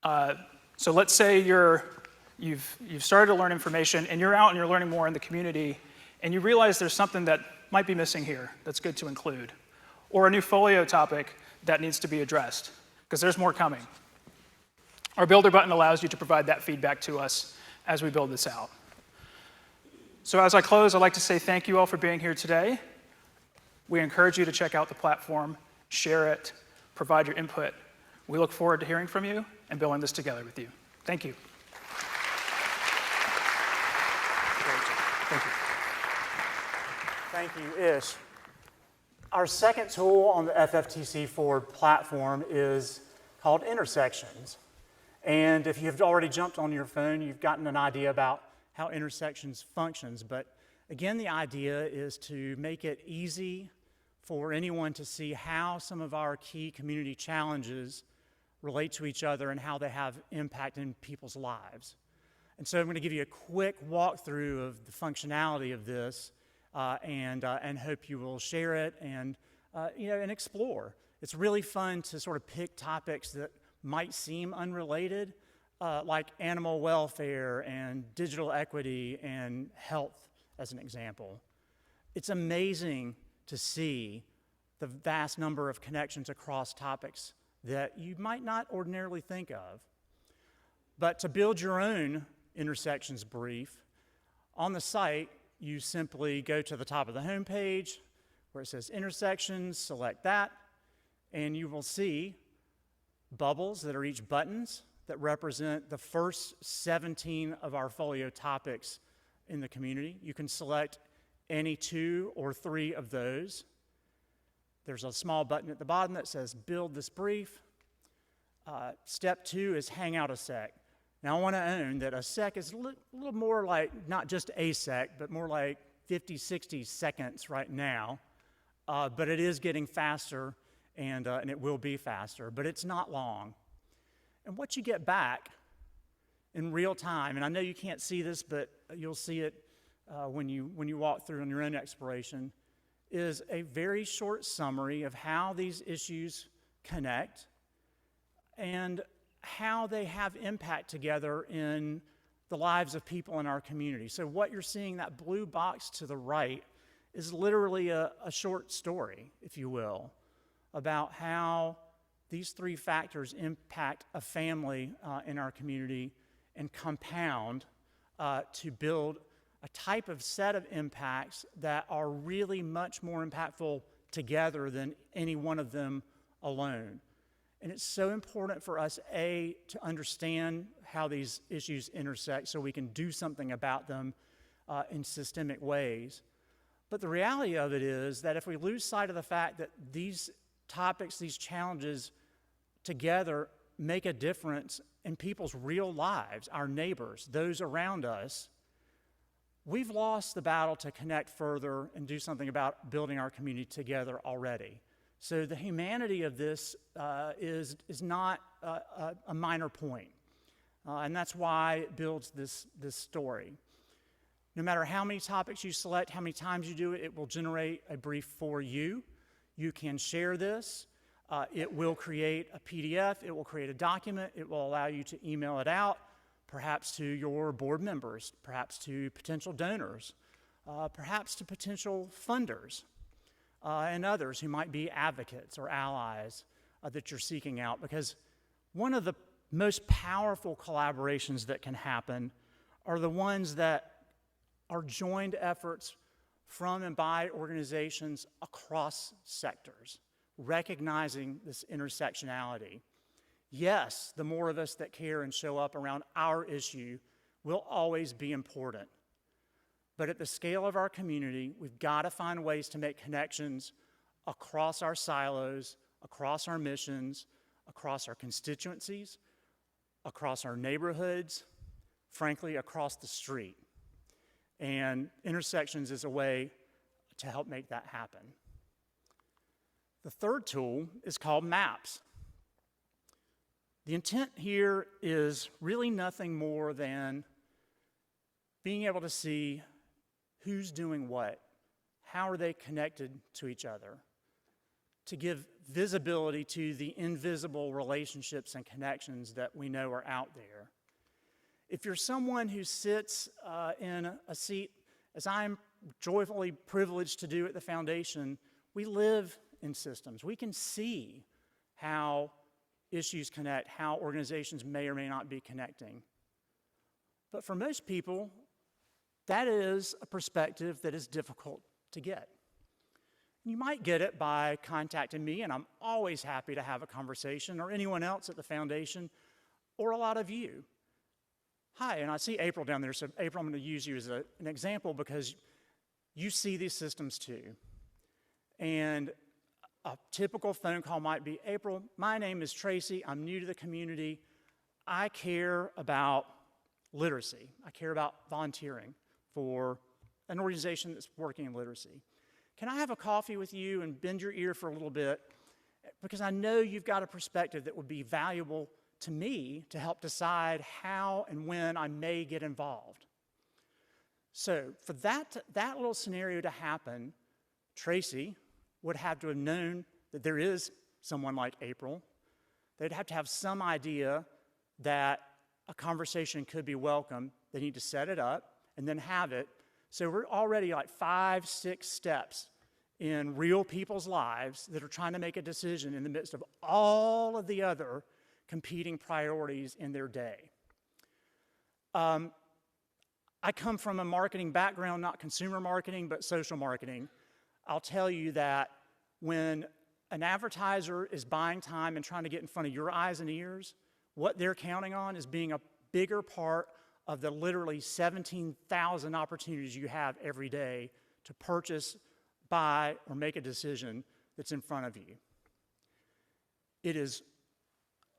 So let's say you've started to learn information, and you're out and you're learning more in the community, and you realize there's something that might be missing here that's good to include, or a new folio topic that needs to be addressed, because there's more coming. Our builder button allows you to provide that feedback to us as we build this out. So as I close, I'd like to say thank you all for being here today. We encourage you to check out the platform, share it, provide your input. We look forward to hearing from you and building this together with you. Thank you. Thank you. Thank you, Ish. Our second tool on the FFTC Forward platform is called Intersections. And if you've already jumped on your phone, you've gotten an idea about how Intersections functions. But again, the idea is to make it easy for anyone to see how some of our key community challenges relate to each other and how they have impact in people's lives. And so I'm going to give you a quick walkthrough of the functionality of this and hope you will share it and explore. It's really fun to sort of pick topics that might seem unrelated, like animal welfare and digital equity and health, as an example. It's amazing to see the vast number of connections across topics that you might not ordinarily think of. But to build your own intersections brief, on the site, you simply go to the top of the home page where it says intersections, select that, and you will see bubbles that are each buttons that represent the first 17 of our folio topics in the community. You can select any 2 or 3 of those. There's a small button at the bottom that says build this brief. Step 2 is hang out a sec. Now I want to own that a sec is a little more like not just a sec, but more like 50, 60 seconds right now. But it is getting faster and it will be faster, but it's not long. And what you get back in real time, and I know you can't see this, but you'll see it when you walk through on your own exploration, is a very short summary of how these issues connect and how they have impact together in the lives of people in our community. So what you're seeing, that blue box to the right, is literally a short story, if you will, about how these 3 factors impact a family in our community and compound to build a type of set of impacts that are really much more impactful together than any one of them alone. And it's so important for us, A, to understand how these issues intersect so we can do something about them in systemic ways. But the reality of it is that if we lose sight of the fact that these topics, these challenges together make a difference in people's real lives, our neighbors, those around us, we've lost the battle to connect further and do something about building our community together already. So the humanity of this is not a minor point, and that's why it builds this story. No matter how many topics you select, how many times you do it, it will generate a brief for you. You can share this. It will create a PDF. It will create a document. It will allow you to email it out, perhaps to your board members, perhaps to potential donors, perhaps to potential funders, and others who might be advocates or allies that you're seeking out, because one of the most powerful collaborations that can happen are the ones that are joined efforts from and by organizations across sectors, recognizing this intersectionality. Yes, the more of us that care and show up around our issue will always be important. But at the scale of our community, we've got to find ways to make connections across our silos, across our missions, across our constituencies, across our neighborhoods, frankly, across the street. And intersections is a way to help make that happen. The third tool is called MAPS. The intent here is really nothing more than being able to see who's doing what, how are they connected to each other, to give visibility to the invisible relationships and connections that we know are out there. If you're someone who sits in a seat, as I'm joyfully privileged to do at the foundation, we live in systems. We can see how issues connect, how organizations may or may not be connecting. But for most people, that is a perspective that is difficult to get. You might get it by contacting me, and I'm always happy to have a conversation, or anyone else at the foundation, or a lot of you. Hi, and I see April down there, so April, I'm going to use you as an example because you see these systems too. And a typical phone call might be, April, my name is Tracy, I'm new to the community, I care about literacy, I care about volunteering for an organization that's working in literacy. Can I have a coffee with you and bend your ear for a little bit? Because I know you've got a perspective that would be valuable to me to help decide how and when I may get involved. So for that little scenario to happen, Tracy would have to have known that there is someone like April. They'd have to have some idea that a conversation could be welcome. They need to set it up and then have it. So we're already like 5, 6 steps in real people's lives that are trying to make a decision in the midst of all of the other competing priorities in their day. I come from a marketing background, not consumer marketing, but social marketing. I'll tell you that when an advertiser is buying time and trying to get in front of your eyes and ears, what they're counting on is being a bigger part of the literally 17,000 opportunities you have every day to purchase, buy, or make a decision that's in front of you. It is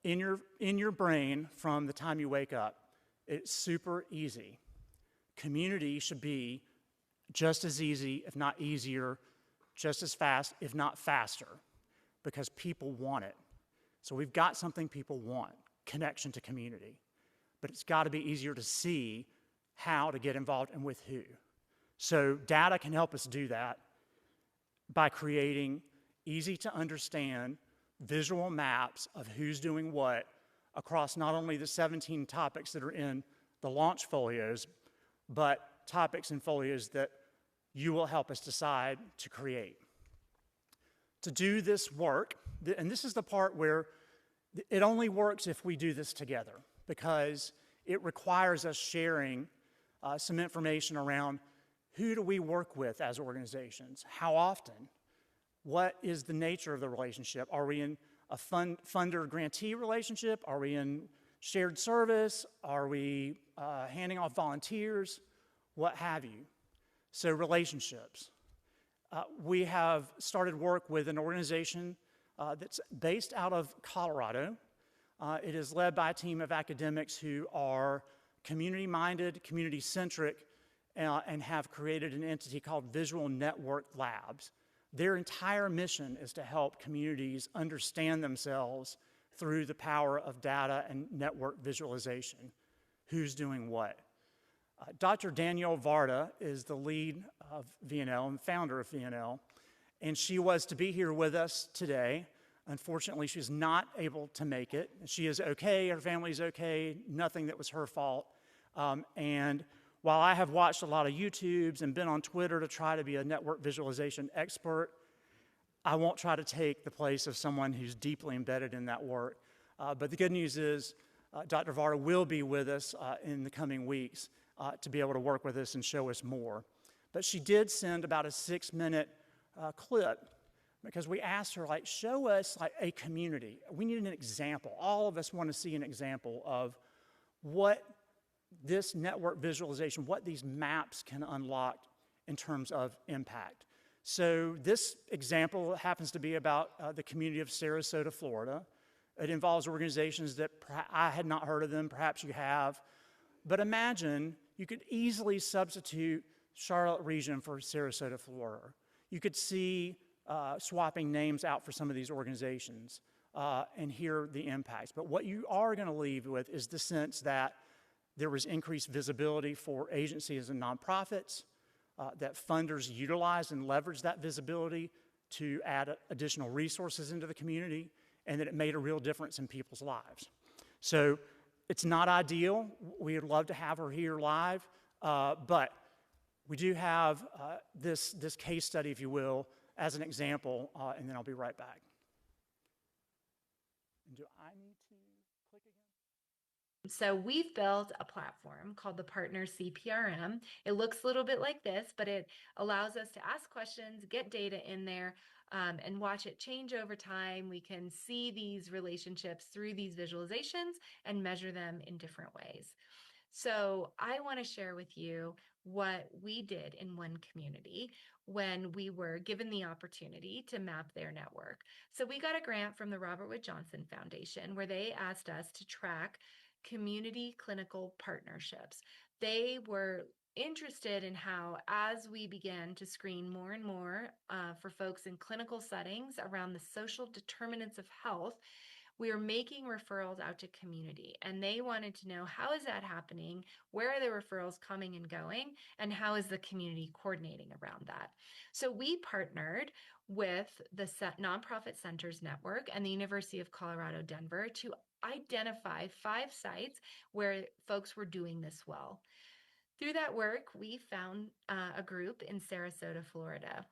in your brain from the time you wake up. It's super easy. Community should be just as easy, if not easier, just as fast, if not faster, because people want it. So we've got something people want, connection to community. But it's got to be easier to see how to get involved and with who. So data can help us do that by creating easy to understand visual maps of who's doing what across not only the 17 topics that are in the launch folios, but topics and folios that you will help us decide to create. To do this work, and this is the part where it only works if we do this together, because it requires us sharing some information around who do we work with as organizations, how often, what is the nature of the relationship? Are we in a funder-grantee relationship? Are we in shared service? Are we handing off volunteers? What have you? So relationships. We have started work with an organization that's based out of Colorado. It is led by a team of academics who are community-minded, community-centric, and have created an entity called Visual Network Labs. Their entire mission is to help communities understand themselves through the power of data and network visualization. Who's doing what? Dr. Danielle Varda is the lead of VNL and founder of VNL, and she was to be here with us today. Unfortunately, she's not able to make it. She is okay, her family's okay, nothing that was her fault. And while I have watched a lot of YouTubes and been on Twitter to try to be a network visualization expert, I won't try to take the place of someone who's deeply embedded in that work. But the good news is Dr. Varda will be with us in the coming weeks to be able to work with us and show us more. But she did send about a 6-minute clip because we asked her, like, show us like a community. We need an example. All of us want to see an example of what this network visualization, what these maps can unlock in terms of impact. So this example happens to be about the community of Sarasota, Florida. It involves organizations that I had not heard of them, perhaps you have. But imagine you could easily substitute Charlotte region for Sarasota, Florida. You could see swapping names out for some of these organizations and hear the impacts. But what you are going to leave with is the sense that there was increased visibility for agencies and nonprofits, that funders utilized and leveraged that visibility to add additional resources into the community, and that it made a real difference in people's lives. So it's not ideal. We would love to have her here live, but we do have this case study, if you will, as an example, and then I'll be right back. And do I need to click again? So we've built a platform called the Partner CPRM. It looks a little bit like this, but it allows us to ask questions, get data in there, and watch it change over time. We can see these relationships through these visualizations and measure them in different ways. So I want to share with you what we did in one community when we were given the opportunity to map their network. So we got a grant from the Robert Wood Johnson Foundation where they asked us to track community clinical partnerships. They were interested in how, as we began to screen more and more for folks in clinical settings around the social determinants of health, we are making referrals out to community, and they wanted to know, how is that happening? Where are the referrals coming and going? And how is the community coordinating around that? So we partnered with the Nonprofit Centers Network and the University of Colorado, Denver to identify 5 sites where folks were doing this well. Through that work, we found a group in Sarasota, Florida.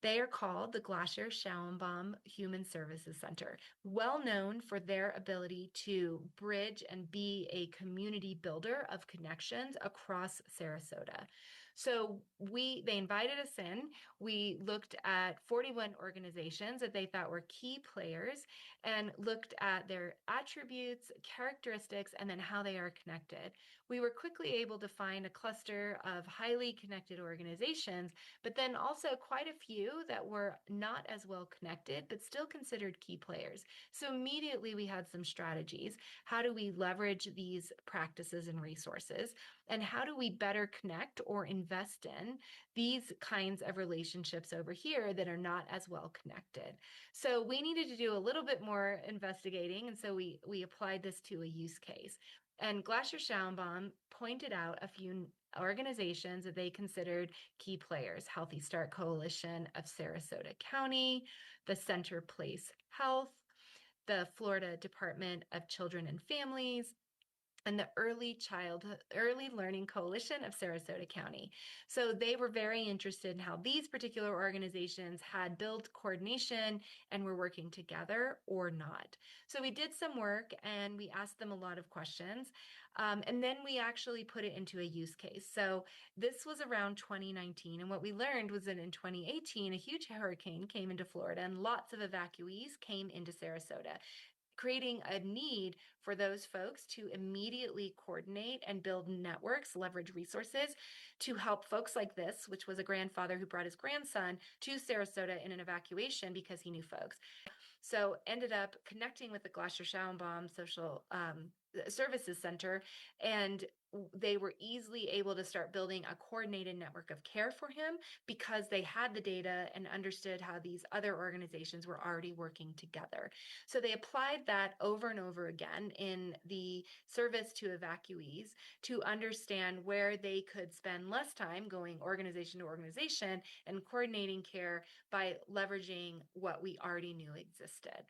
They are called the Glacier Schauenbaum Human Services Center, well known for their ability to bridge and be a community builder of connections across Sarasota. So they invited us in. We looked at 41 organizations that they thought were key players and looked at their attributes, characteristics, and then how they are connected. We were quickly able to find a cluster of highly connected organizations, but then also quite a few that were not as well connected, but still considered key players. So immediately we had some strategies. How do we leverage these practices and resources? And how do we better connect or invest in these kinds of relationships over here that are not as well connected? So we needed to do a little bit more investigating. And so we applied this to a use case. And Glacier Schauenbaum pointed out a few organizations that they considered key players: Healthy Start Coalition of Sarasota County, the Center Place Health, the Florida Department of Children and Families, and the Early Learning Coalition of Sarasota County. So they were very interested in how these particular organizations had built coordination and were working together or not. So we did some work and we asked them a lot of questions. And then we actually put it into a use case. So this was around 2019. And what we learned was that in 2018, a huge hurricane came into Florida and lots of evacuees came into Sarasota, creating a need for those folks to immediately coordinate and build networks, leverage resources to help folks like this, which was a grandfather who brought his grandson to Sarasota in an evacuation because he knew folks. So ended up connecting with the Glacier Schauenbaum Social Services Center, and they were easily able to start building a coordinated network of care for him because they had the data and understood how these other organizations were already working together. So they applied that over and over again in the service to evacuees to understand where they could spend less time going organization to organization and coordinating care by leveraging what we already knew existed.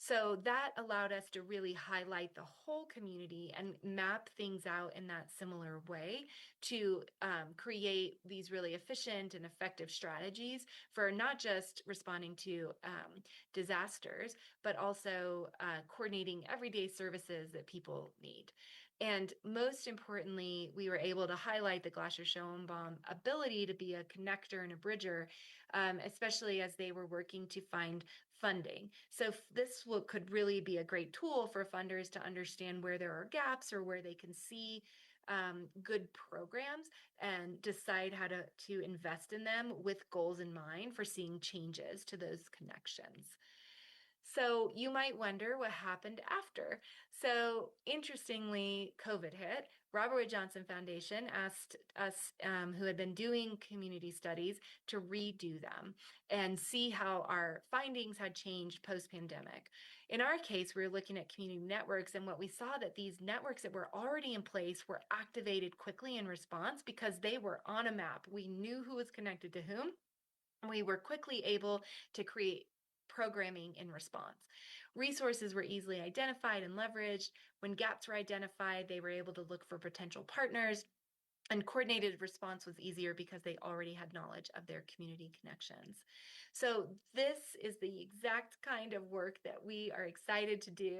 So that allowed us to really highlight the whole community and map things out in that similar way to create these really efficient and effective strategies for not just responding to disasters, but also coordinating everyday services that people need. And most importantly, we were able to highlight the Glasser Schoenbaum ability to be a connector and a bridger, especially as they were working to find funding. So this could really be a great tool for funders to understand where there are gaps or where they can see good programs and decide how to invest in them with goals in mind for seeing changes to those connections. So you might wonder what happened after. So interestingly, COVID hit. Robert Wood Johnson Foundation asked us, who had been doing community studies, to redo them and see how our findings had changed post-pandemic. In our case, we were looking at community networks, and what we saw that these networks that were already in place were activated quickly in response because they were on a map. We knew who was connected to whom. We were quickly able to create programming in response. Resources were easily identified and leveraged. When gaps were identified, they were able to look for potential partners, and coordinated response was easier because they already had knowledge of their community connections. So this is the exact kind of work that we are excited to do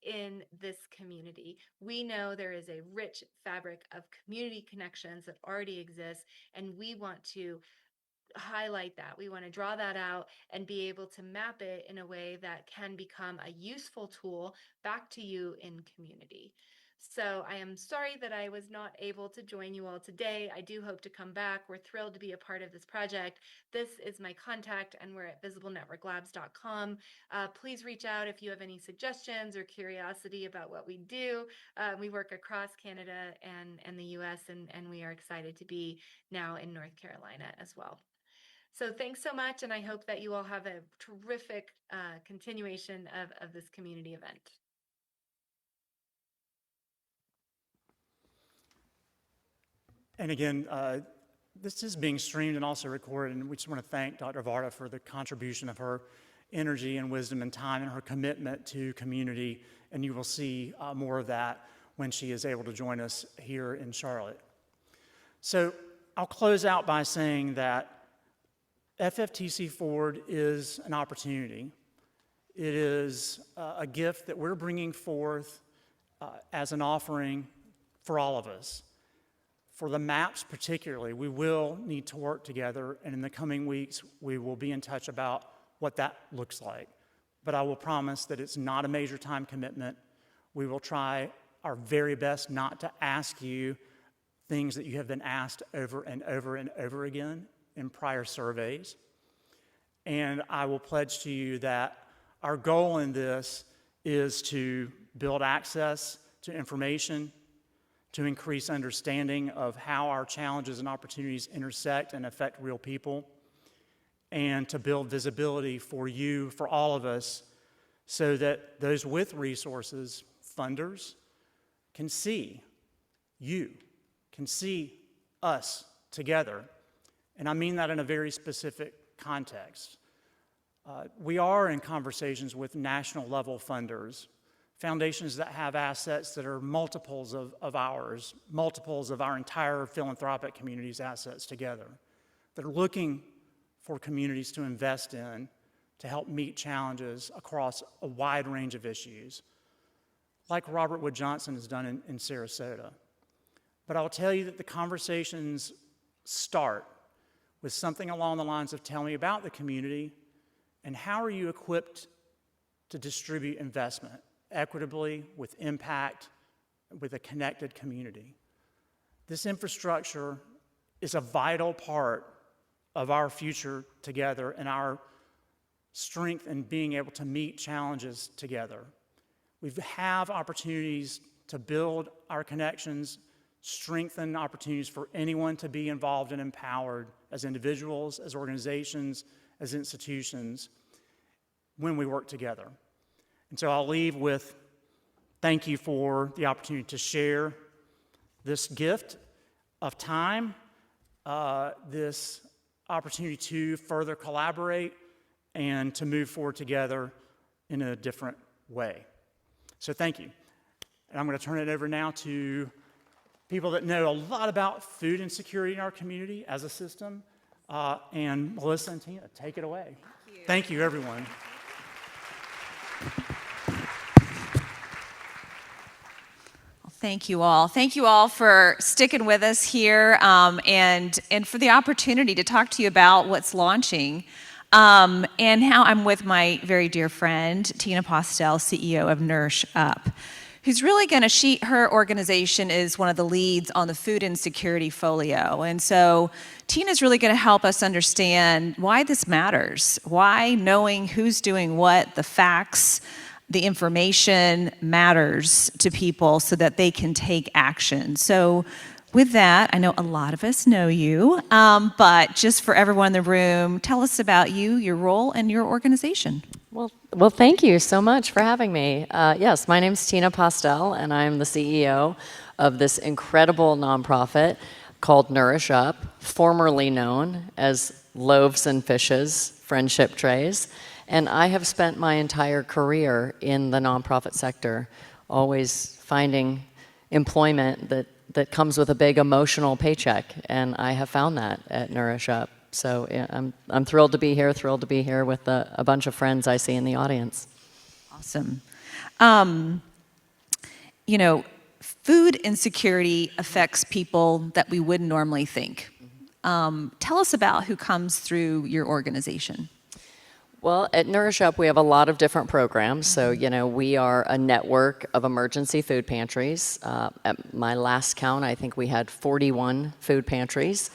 in this community. We know there is a rich fabric of community connections that already exists, and we want to highlight that. We want to draw that out and be able to map it in a way that can become a useful tool back to you in community. So I am sorry that I was not able to join you all today. I do hope to come back. We're thrilled to be a part of this project. This is my contact, and we're at visiblenetworklabs.com. Please reach out if you have any suggestions or curiosity about what we do. We work across Canada and the US, and we are excited to be now in North Carolina as well. So thanks so much, and I hope that you all have a terrific continuation of this community event. And again, this is being streamed and also recorded, and we just want to thank Dr. Varda for the contribution of her energy and wisdom and time and her commitment to community, and you will see more of that when she is able to join us here in Charlotte. So I'll close out by saying that FFTC Forward is an opportunity. It is a gift that we're bringing forth as an offering for all of us. For the maps particularly, we will need to work together, and in the coming weeks, we will be in touch about what that looks like. But I will promise that it's not a major time commitment. We will try our very best not to ask you things that you have been asked over and over and over again in prior surveys. And I will pledge to you that our goal in this is to build access to information, to increase understanding of how our challenges and opportunities intersect and affect real people, and to build visibility for you, for all of us, so that those with resources, funders, can see you, can see us together. And I mean that in a very specific context. We are in conversations with national level funders, foundations that have assets that are multiples of ours, multiples of our entire philanthropic community's assets together, that are looking for communities to invest in to help meet challenges across a wide range of issues, like Robert Wood Johnson has done in Sarasota. But I'll tell you that the conversations start with something along the lines of, tell me about the community and how are you equipped to distribute investment equitably, with impact, with a connected community. This infrastructure is a vital part of our future together and our strength in being able to meet challenges together. We have opportunities to build our connections, strengthen opportunities for anyone to be involved and empowered as individuals, as organizations, as institutions, when we work together. And so I'll leave with thank you for the opportunity to share this gift of time, this opportunity to further collaborate and to move forward together in a different way. So thank you. And I'm going to turn it over now to people that know a lot about food insecurity in our community as a system. And Melissa and Tina, take it away. Thank you, everyone. Thank you all. Thank you all for sticking with us here and for the opportunity to talk to you about what's launching. And how I'm with my very dear friend, Tina Postel, CEO of Nourish Up, who's really going to, her organization is one of the leads on the food insecurity folio. And so Tina's really going to help us understand why this matters, why knowing who's doing what, the facts, the information matters to people so that they can take action. So with that, I know a lot of us know you, but just for everyone in the room, tell us about you, your role, and your organization. Well, thank you so much for having me. Yes, my name's Tina Postel, and I'm the CEO of this incredible nonprofit called Nourish Up, formerly known as Loaves and Fishes Friendship Trays. And I have spent my entire career in the nonprofit sector, always finding employment that comes with a big emotional paycheck, and I have found that at Nourish Up. So yeah, I'm thrilled to be here with a bunch of friends I see in the audience. Awesome. You know, food insecurity affects people that we wouldn't normally think. Tell us about who comes through your organization. Well, at Nourish Up, we have a lot of different programs. So, we are a network of emergency food pantries. At my last count, I think we had 41 food pantries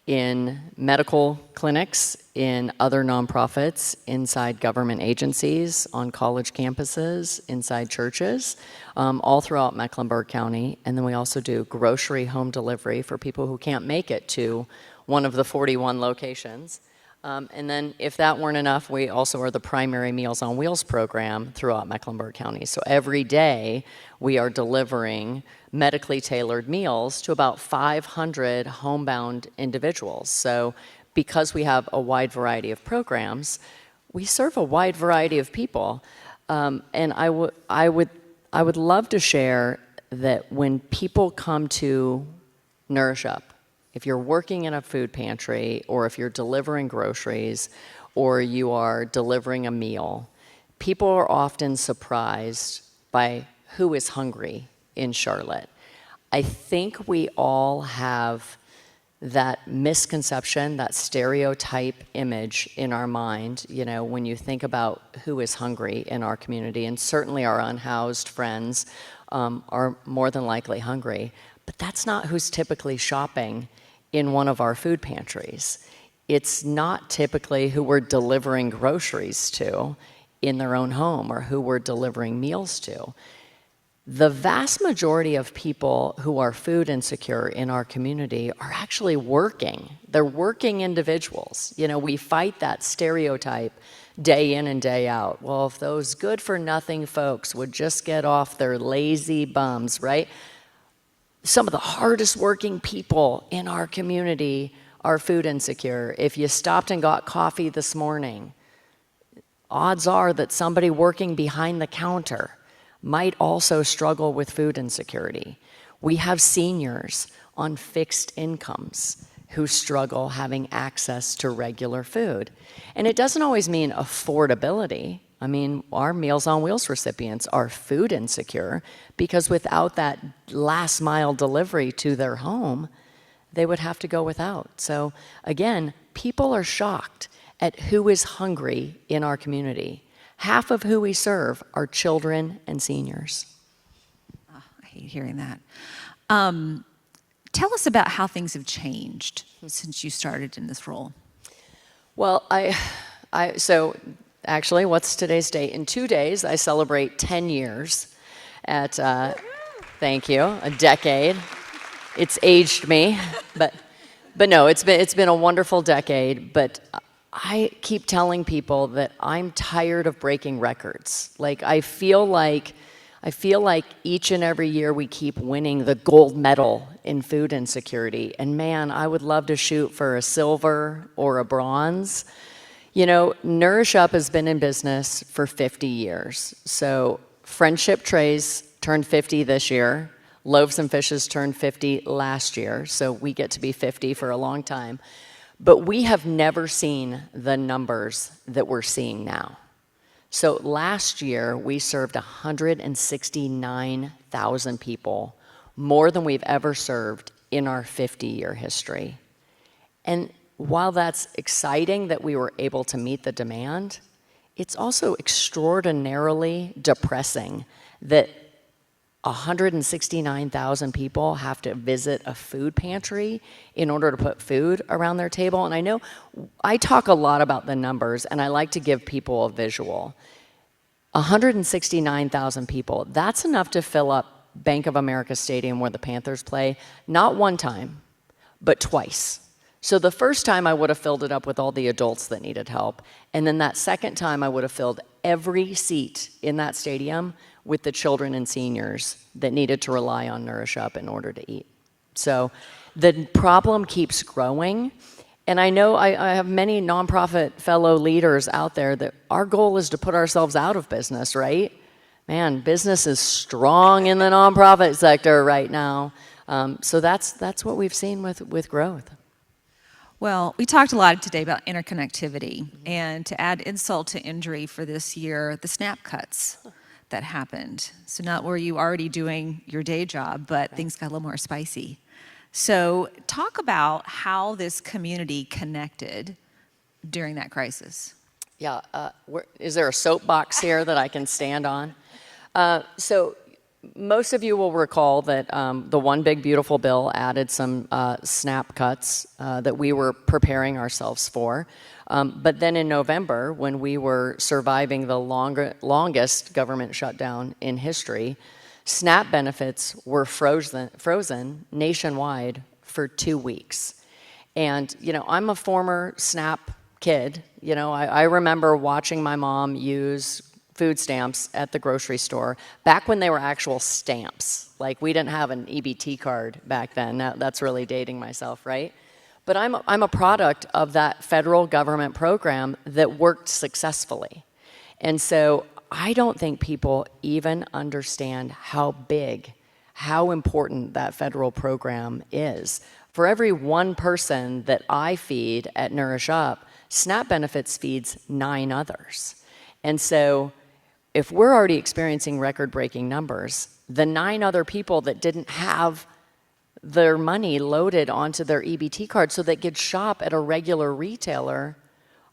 in medical clinics, in other nonprofits, inside government agencies, on college campuses, inside churches, all throughout Mecklenburg County. And then we also do grocery home delivery for people who can't make it to one of the 41 locations. And then if that weren't enough, we also are the primary Meals on Wheels program throughout Mecklenburg County. So every day we are delivering medically tailored meals to about 500 homebound individuals. So because we have a wide variety of programs, we serve a wide variety of people. And I would love to share that when people come to Nourish Up, if you're working in a food pantry, or if you're delivering groceries, or you are delivering a meal, people are often surprised by who is hungry in Charlotte. I think we all have that misconception, that stereotype image in our mind, when you think about who is hungry in our community, and certainly our unhoused friends are more than likely hungry, but that's not who's typically shopping in one of our food pantries. It's not typically who we're delivering groceries to in their own home or who we're delivering meals to. The vast majority of people who are food insecure in our community are actually working. They're working individuals. We fight that stereotype day in and day out. Well, if those good-for-nothing folks would just get off their lazy bums, right? Some of the hardest working people in our community are food insecure. If you stopped and got coffee this morning, odds are that somebody working behind the counter might also struggle with food insecurity. We have seniors on fixed incomes who struggle having access to regular food. And it doesn't always mean affordability. I mean, our Meals on Wheels recipients are food insecure because without that last mile delivery to their home, they would have to go without. So again, people are shocked at who is hungry in our community. Half of who we serve are children and seniors. Oh, I hate hearing that. Tell us about how things have changed since you started in this role. Well, so actually, what's today's date? In 2 days, I celebrate 10 years at, thank you, a decade. It's aged me, but no, it's been a wonderful decade, but I keep telling people that I'm tired of breaking records. I feel like each and every year we keep winning the gold medal in food insecurity, and man, I would love to shoot for a silver or a bronze. You know, Nourish Up has been in business for 50 years. So Friendship Trays turned 50 this year. Loaves and Fishes turned 50 last year. So we get to be 50 for a long time. But we have never seen the numbers that we're seeing now. So last year, we served 169,000 people, more than we've ever served in our 50-year history. And while that's exciting that we were able to meet the demand, it's also extraordinarily depressing that 169,000 people have to visit a food pantry in order to put food around their table. And I know I talk a lot about the numbers, and I like to give people a visual. 169,000 people, that's enough to fill up Bank of America Stadium where the Panthers play, not one time, but twice. So the first time I would have filled it up with all the adults that needed help, and then that second time I would have filled every seat in that stadium with the children and seniors that needed to rely on Nourish Up in order to eat. So the problem keeps growing, and I know I have many nonprofit fellow leaders out there that our goal is to put ourselves out of business, right? Man, business is strong in the nonprofit sector right now. So that's what we've seen with growth. Well, we talked a lot today about interconnectivity, and to add insult to injury for this year, the SNAP cuts that happened. So not were you already doing your day job, but things got a little more spicy. So talk about how this community connected during that crisis. Yeah, is there a soapbox here that I can stand on? So most of you will recall that the One Big Beautiful Bill added some SNAP cuts that we were preparing ourselves for. But then in November, when we were surviving the longest government shutdown in history, SNAP benefits were frozen nationwide for 2 weeks. And, you know, I'm a former SNAP kid. You know, I remember watching my mom use food stamps at the grocery store back when they were actual stamps. Like, we didn't have an EBT card back then. That's really dating myself, right? But I'm a product of that federal government program that worked successfully. And so I don't think people even understand how big, how important that federal program is. For every one person that I feed at Nourish Up, SNAP Benefits feeds 9 others. And so if we're already experiencing record-breaking numbers, the 9 other people that didn't have their money loaded onto their EBT card so they could shop at a regular retailer,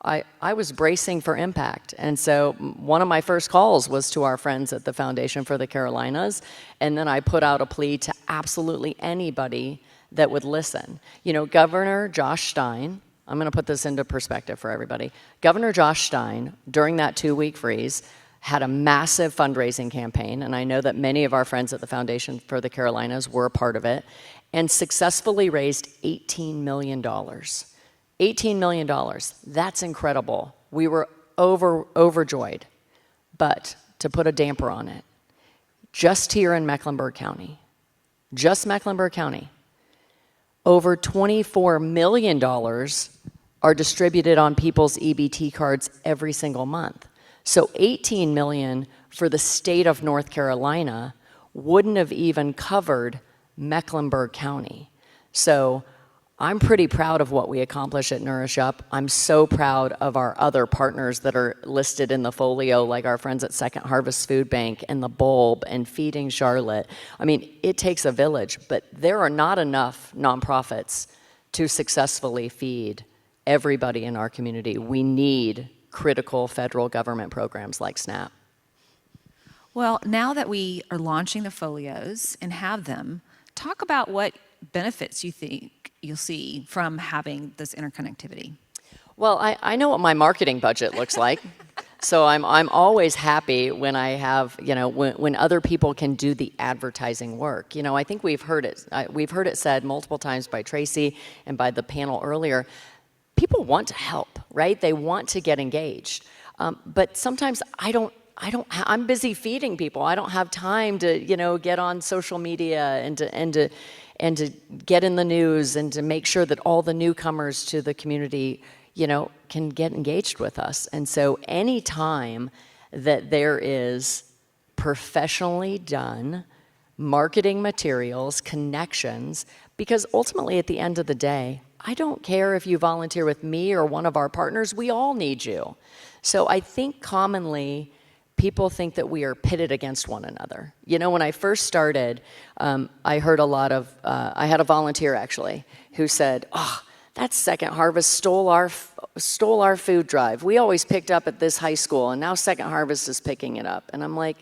I was bracing for impact. And so one of my first calls was to our friends at the Foundation for the Carolinas, and then I put out a plea to absolutely anybody that would listen. You know, Governor Josh Stein, I'm going to put this into perspective for everybody. Governor Josh Stein, during that 2-week freeze, had a massive fundraising campaign, and I know that many of our friends at the Foundation for the Carolinas were a part of it, and successfully raised $18 million. $18 million. That's incredible. We were overjoyed. But to put a damper on it, just here in Mecklenburg County, just Mecklenburg County, over $24 million are distributed on people's EBT cards every single month. So $18 million for the state of North Carolina wouldn't have even covered Mecklenburg County. So I'm pretty proud of what we accomplish at Nourish Up. I'm so proud of our other partners that are listed in the folio, like our friends at Second Harvest Food Bank and the Bulb and Feeding Charlotte. I mean, it takes a village, but there are not enough nonprofits to successfully feed everybody in our community. We need critical federal government programs like SNAP. Well, now that we are launching the folios and have them, talk about what benefits you think you'll see from having this interconnectivity. Well, I know what my marketing budget looks like. So I'm always happy when I have, you know, when other people can do the advertising work. You know, I think we've heard it said multiple times by Tracy and by the panel earlier. People want to help, right? They want to get engaged. But sometimes I'm busy feeding people. I don't have time to, you know, get on social media and to get in the news and to make sure that all the newcomers to the community, can get engaged with us. And so anytime that there is professionally done marketing materials, connections, because ultimately at the end of the day, I don't care if you volunteer with me or one of our partners, we all need you. So I think commonly people think that we are pitted against one another. When I first started, I heard a lot of, I had a volunteer actually who said, "Oh, that Second Harvest stole our food drive. We always picked up at this high school, and now Second Harvest is picking it up." And I'm like,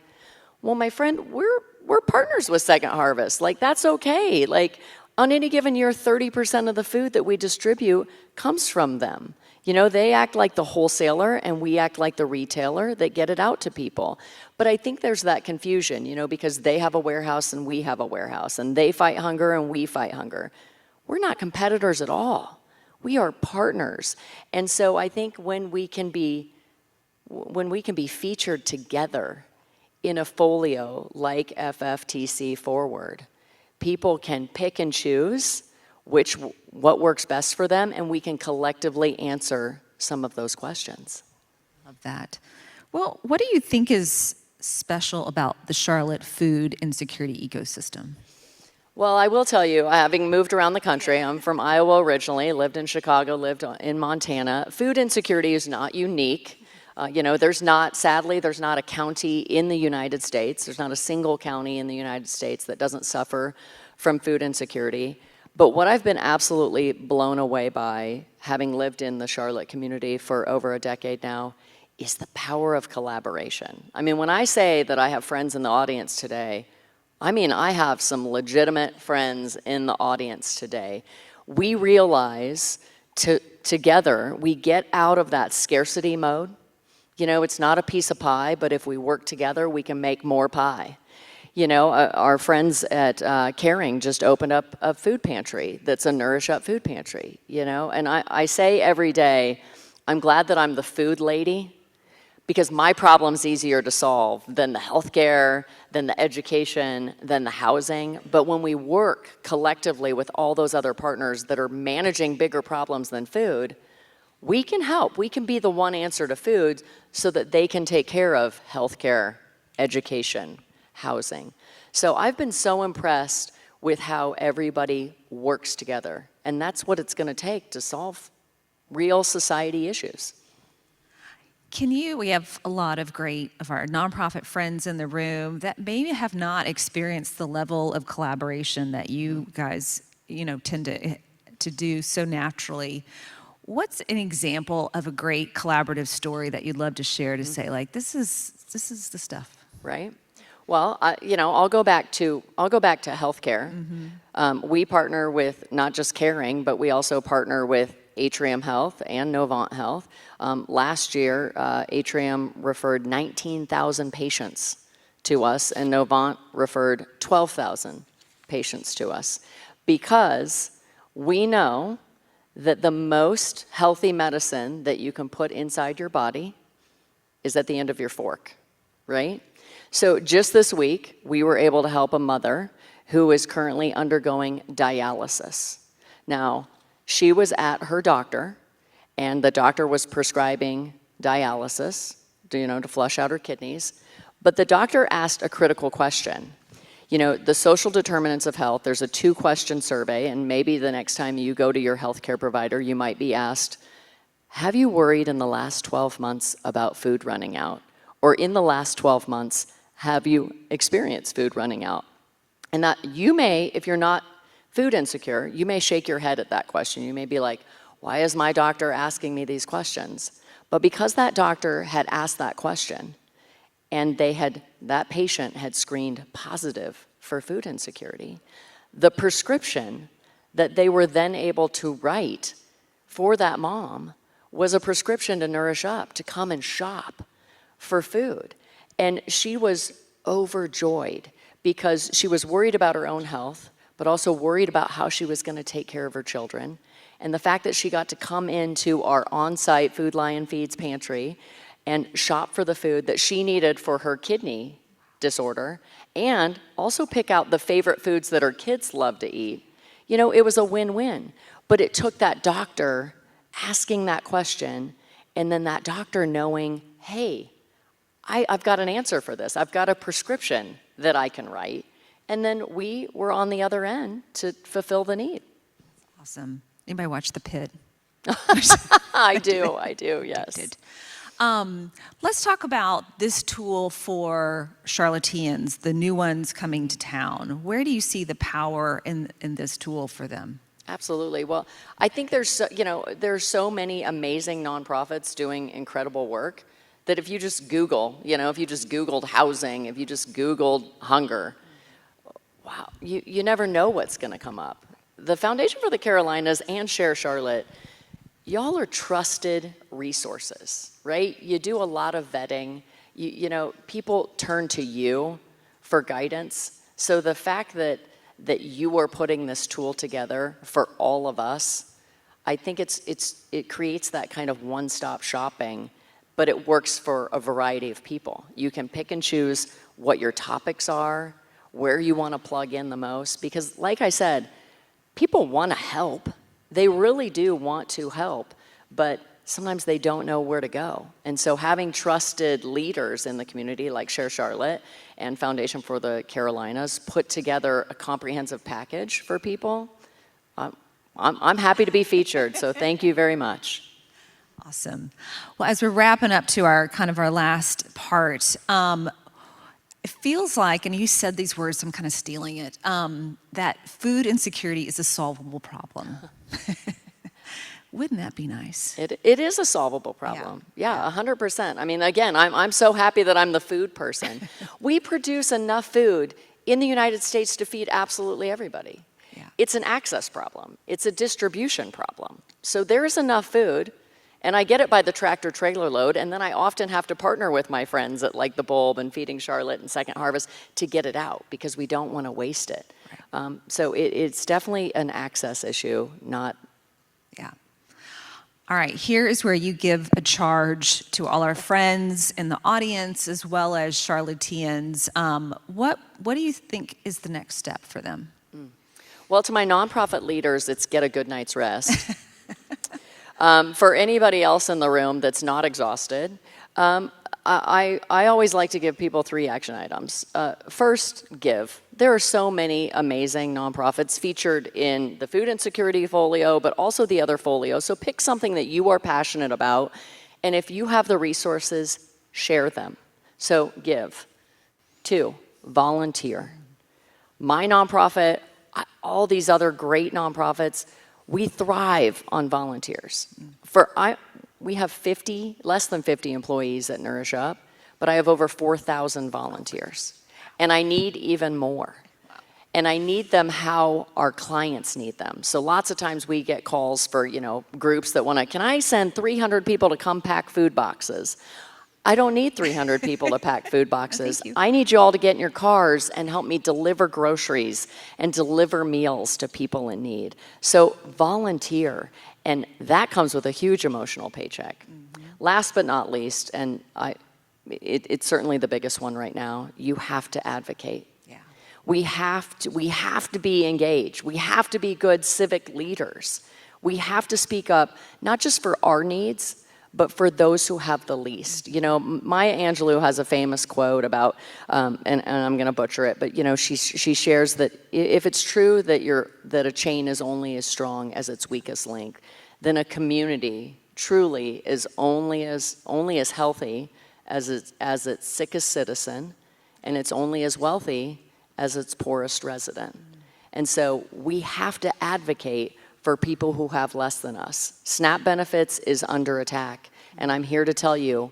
well, my friend, we're partners with Second Harvest. Like, that's okay. Like, on any given year, 30% of the food that we distribute comes from them. They act like the wholesaler and we act like the retailer that get it out to people. But I think there's that confusion, because they have a warehouse and we have a warehouse, and they fight hunger and we fight hunger. We're not competitors at all. We are partners. And so I think when we can be featured together in a folio like FFTC Forward, people can pick and choose what works best for them, and we can collectively answer some of those questions. Love that. Well, what do you think is special about the Charlotte food insecurity ecosystem? Well, I will tell you, having moved around the country, I'm from Iowa originally, lived in Chicago, lived in Montana. Food insecurity is not unique. Sadly, there's not a county in the United States, there's not a single county in the United States that doesn't suffer from food insecurity. But what I've been absolutely blown away by, having lived in the Charlotte community for over a decade now, is the power of collaboration. I mean, when I say that I have friends in the audience today, I have some legitimate friends in the audience today. We realize together, we get out of that scarcity mode. It's not a piece of pie, but if we work together, we can make more pie. Our friends at Caring just opened up a food pantry that's a Nourish Up food pantry, And I say every day, I'm glad that I'm the food lady, because my problem's easier to solve than the healthcare, than the education, than the housing. But when we work collectively with all those other partners that are managing bigger problems than food, we can help. We can be the one answer to food so that they can take care of healthcare, education, housing. So I've been so impressed with how everybody works together. And that's what it's going to take to solve real society issues. We have a lot of our nonprofit friends in the room that maybe have not experienced the level of collaboration that you guys, tend to do so naturally. What's an example of a great collaborative story that you'd love to share to say, like, this is the stuff? Right. Well, I'll go back to healthcare. Mm-hmm. We partner with not just Caring, but we also partner with Atrium Health and Novant Health. Last year, Atrium referred 19,000 patients to us, and Novant referred 12,000 patients to us, because we know that the most healthy medicine that you can put inside your body is at the end of your fork, right? So just this week, we were able to help a mother who is currently undergoing dialysis. Now, she was at her doctor, and the doctor was prescribing dialysis, to flush out her kidneys. But the doctor asked a critical question. The social determinants of health, there's a 2-question survey, and maybe the next time you go to your healthcare provider, you might be asked, have you worried in the last 12 months about food running out? Or in the last 12 months, have you experienced food running out? And that you may, if you're not food insecure, you may shake your head at that question. You may be like, why is my doctor asking me these questions? But because that doctor had asked that question, and that patient had screened positive for food insecurity, the prescription that they were then able to write for that mom was a prescription to Nourish Up, to come and shop for food. And she was overjoyed because she was worried about her own health, but also worried about how she was going to take care of her children. And the fact that she got to come into our on-site Food Lion Feeds pantry and shop for the food that she needed for her kidney disorder, and also pick out the favorite foods that her kids love to eat, it was a win-win. But it took that doctor asking that question, and then that doctor knowing, hey, I've got an answer for this. I've got a prescription that I can write. And then we were on the other end to fulfill the need. Awesome. Anybody watch The Pit? I do, yes. Let's talk about this tool for Charlotteans, the new ones coming to town. Where do you see the power in this tool for them? Absolutely. Well, I think there's so many amazing nonprofits doing incredible work that if you just Google, if you just Googled housing, if you just Googled hunger, wow, you never know what's going to come up. The Foundation for the Carolinas and Share Charlotte, y'all are trusted resources, right? You do a lot of vetting. People turn to you for guidance. So the fact that you are putting this tool together for all of us, I think it creates that kind of one-stop shopping, but it works for a variety of people. You can pick and choose what your topics are, where you want to plug in the most, because like I said, people want to help. They really do want to help, but sometimes they don't know where to go. And so having trusted leaders in the community like Share Charlotte and Foundation for the Carolinas put together a comprehensive package for people, I'm happy to be featured, so thank you very much. Awesome. Well, as we're wrapping up to our last part, it feels like, and you said these words, I'm kind of stealing it, that food insecurity is a solvable problem. Wouldn't that be nice? It is a solvable problem. Yeah, 100%. I mean, again, I'm so happy that I'm the food person. We produce enough food in the United States to feed absolutely everybody. Yeah. It's an access problem. It's a distribution problem. So there is enough food. And I get it by the tractor trailer load, and then I often have to partner with my friends at like The Bulb and Feeding Charlotte and Second Harvest to get it out because we don't want to waste it. Right. So it's definitely an access issue, not... Yeah. All right, here is where you give a charge to all our friends in the audience as well as Charlotteans. What do you think is the next step for them? Well, to my nonprofit leaders, it's get a good night's rest. For anybody else in the room that's not exhausted, I always like to give people 3 action items. First, give. There are so many amazing nonprofits featured in the food insecurity folio, but also the other folio. So pick something that you are passionate about, and if you have the resources, share them. So give. 2, volunteer. My nonprofit, all these other great nonprofits, we thrive on volunteers. We have less than 50 employees at Nourish Up, but I have over 4,000 volunteers. And I need even more. And I need them how our clients need them. So lots of times we get calls for, groups that want to, can I send 300 people to come pack food boxes? I don't need 300 people to pack food boxes. I need you all to get in your cars and help me deliver groceries and deliver meals to people in need. So volunteer, and that comes with a huge emotional paycheck. Mm-hmm. Last but not least, and it's certainly the biggest one right now, you have to advocate. Yeah. We have to be engaged. We have to be good civic leaders. We have to speak up, not just for our needs, but for those who have the least. Maya Angelou has a famous quote about, and I'm going to butcher it, but she shares that if it's true that a chain is only as strong as its weakest link, then a community truly is only as healthy as its sickest citizen, and it's only as wealthy as its poorest resident. And so we have to advocate for people who have less than us. SNAP benefits is under attack, and I'm here to tell you,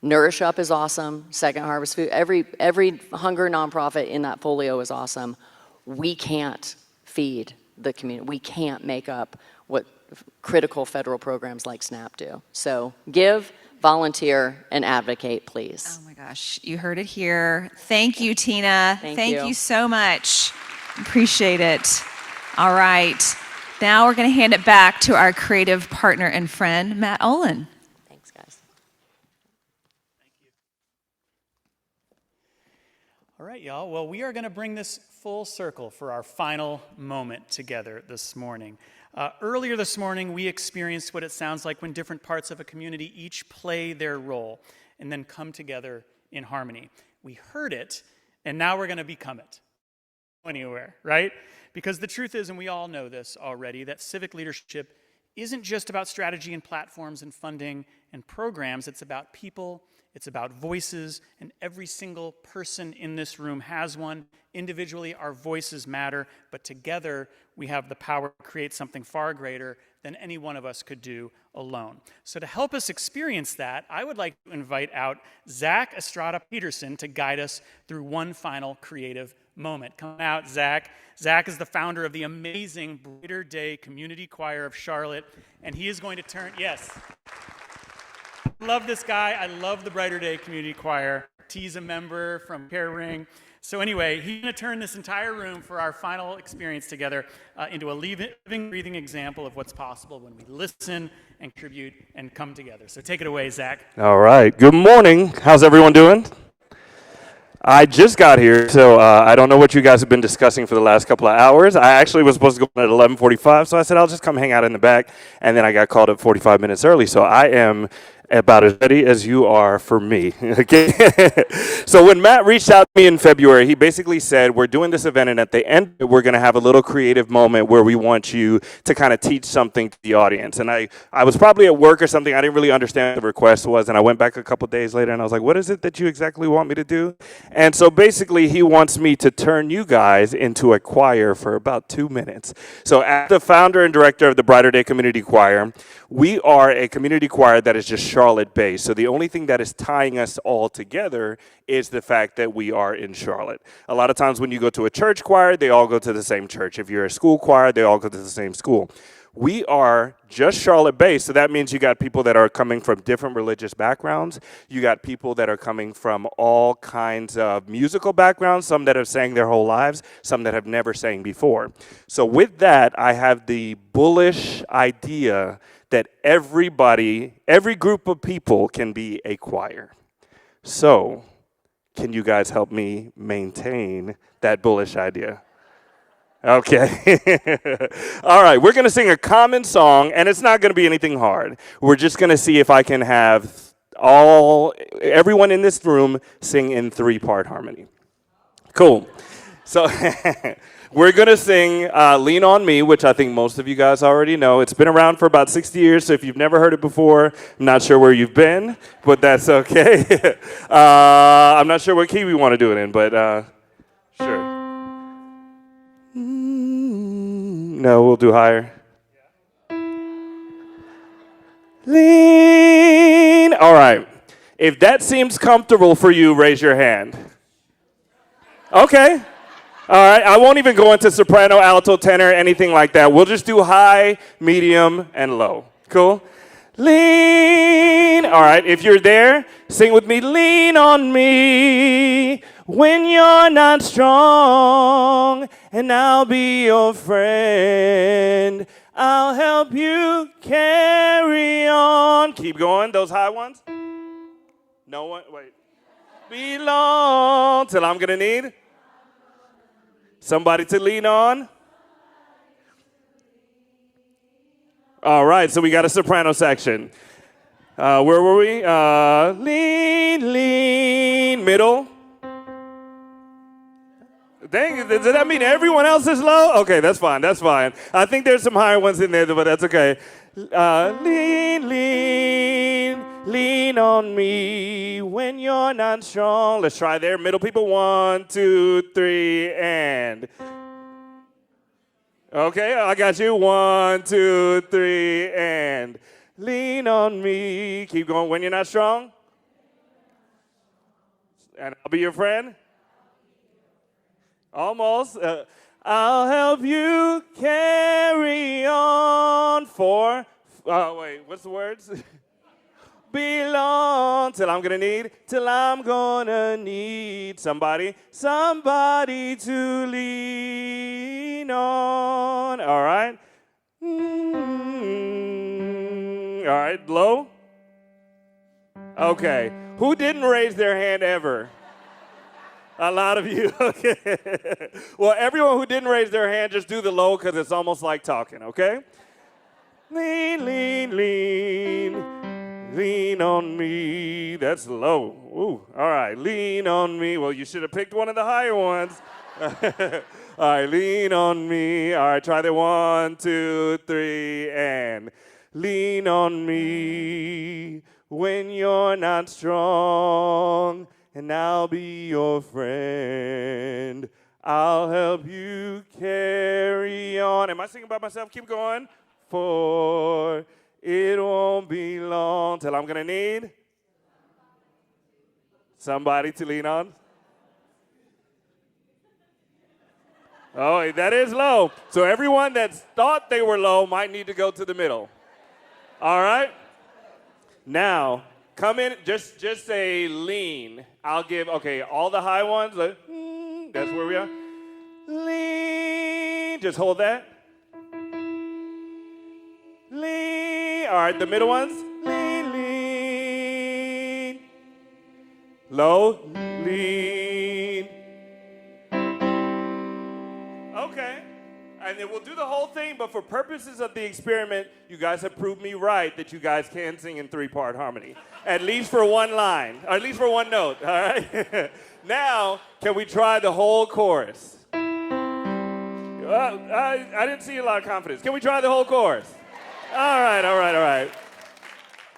Nourish Up is awesome, Second Harvest Food, every hunger nonprofit in that folio is awesome. We can't feed the community. We can't make up what critical federal programs like SNAP do. So give, volunteer, and advocate, please. Oh my gosh, you heard it here. Thank you, Tina. Thank you so much. Appreciate it. All right. Now we're going to hand it back to our creative partner and friend, Matt Olin. Thanks, guys. All All right, y'all. Well, we are going to bring this full circle for our final moment together this morning. Earlier this morning, we experienced what it sounds like when different parts of a community each play their role and then come together in harmony. We heard it, and now we're going to become it. Anywhere, right? Because the truth is, and we all know this already, that civic leadership isn't just about strategy and platforms and funding and programs. It's about people, it's about voices, and every single person in this room has one. Individually, our voices matter, but together we have the power to create something far greater than any one of us could do alone. So to help us experience that, I would like to invite out Zach Estrada Peterson to guide us through one final creative moment. Come out, Zach. Zach is the founder of the amazing Brighter Day Community Choir of Charlotte, and he is going to turn, yes. Love this guy. I love the Brighter Day Community Choir. T's a member from Care Ring. So anyway, he's going to turn this entire room for our final experience together into a living, breathing example of what's possible when we listen and contribute and come together. So take it away, Zach. All right. Good morning. How's everyone doing? I just got here, so I don't know what you guys have been discussing for the last couple of hours. I actually was supposed to go at 11:45, so I said I'll just come hang out in the back, and then I got called up 45 minutes early, so I am about as ready as you are for me. Okay. So when Matt reached out to me in February, he basically said, we're doing this event, and at the end, we're going to have a little creative moment where we want you to kind of teach something to the audience. And I was probably at work or something. I didn't really understand what the request was, and I went back a couple days later, and I was like, what is it that you exactly want me to do? And so basically, he wants me to turn you guys into a choir for about 2 minutes. So as the founder and director of the Brighter Day Community Choir, we are a community choir that is just Charlotte-based. So the only thing that is tying us all together is the fact that we are in Charlotte. A lot of times when you go to a church choir, they all go to the same church. If you're a school choir, they all go to the same school. We are just Charlotte-based, so that means you got people that are coming from different religious backgrounds. You got people that are coming from all kinds of musical backgrounds, some that have sang their whole lives, some that have never sang before. So with that, I have the bullish idea that every group of people can be a choir. So, can you guys help me maintain that bullish idea? Okay. All right, we're going to sing a common song, and it's not going to be anything hard. We're just going to see if I can have everyone in this room sing in 3-part harmony. Cool. So we're going to sing Lean On Me, which I think most of you guys already know. It's been around for about 60 years, so if you've never heard it before, I'm not sure where you've been, but that's okay. I'm not sure what key we want to do it in, but sure. No, we'll do higher. Lean. All right. If that seems comfortable for you, raise your hand. Okay. All right. I won't even go into soprano, alto, tenor, anything like that. We'll just do high, medium, and low. Cool? Lean. All right. If you're there, sing with me. Lean on me when you're not strong, and I'll be your friend. I'll help you carry on. Keep going. Those high ones. No one. Wait. Belong till I'm going to need somebody to lean on. All right, so we got a soprano section. Where were we? Lean, lean, middle. Dang, does that mean everyone else is low? Okay, that's fine, that's fine. I think there's some higher ones in there, but that's okay. Lean, lean, lean on me when you're not strong. Let's try there. Middle people, 1, 2, 3, and. Okay, I got you. 1, 2, 3, and. Lean on me. Keep going. When you're not strong. And I'll be your friend. Almost. I'll help you carry on. 4. Wait, what's the words? Belong till I'm gonna need somebody to lean on. All right. All right, low. Okay. Who didn't raise their hand ever? A lot of you. Okay. Well, everyone who didn't raise their hand, just do the low because it's almost like talking, okay? Lean, lean, lean. Lean on me. That's low. Ooh, all right. Lean on me. Well, you should have picked one of the higher ones. All right, lean on me. All right, try that. 1, 2, 3, and lean on me when you're not strong, and I'll be your friend. I'll help you carry on. Am I singing by myself? Keep going. For it won't be long till I'm gonna need somebody to lean on. Oh, that is low. So everyone that thought they were low might need to go to the middle. All right? Now, come in, just say lean. I'll give, okay, all the high ones, that's where we are. Lean, just hold that. Lean, all right, the middle ones. Lean, lean. Low, lean. Okay, and then we'll do the whole thing, but for purposes of the experiment, you guys have proved me right that you guys can sing in 3-part harmony. At least for one line, or at least for one note, all right? Now, can we try the whole chorus? I didn't see a lot of confidence. Can we try the whole chorus? All right.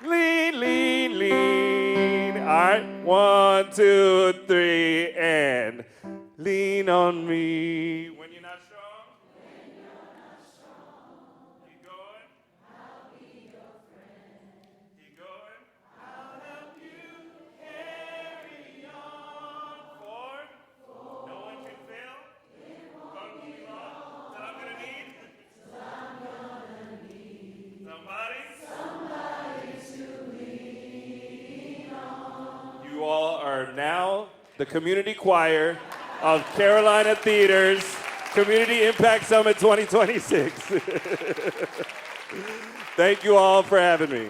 Lean, lean, lean. All right, 1, 2, 3, and lean on me. When you're not strong? When you're not strong. Keep going. I'll be your friend. Keep going. I'll help you carry on. 4. No one can fail. It won't be long. That I'm gonna need. Somebody to lean on. You all are now the community choir of Carolina Theater's Community Impact Summit 2026. Thank you all for having me.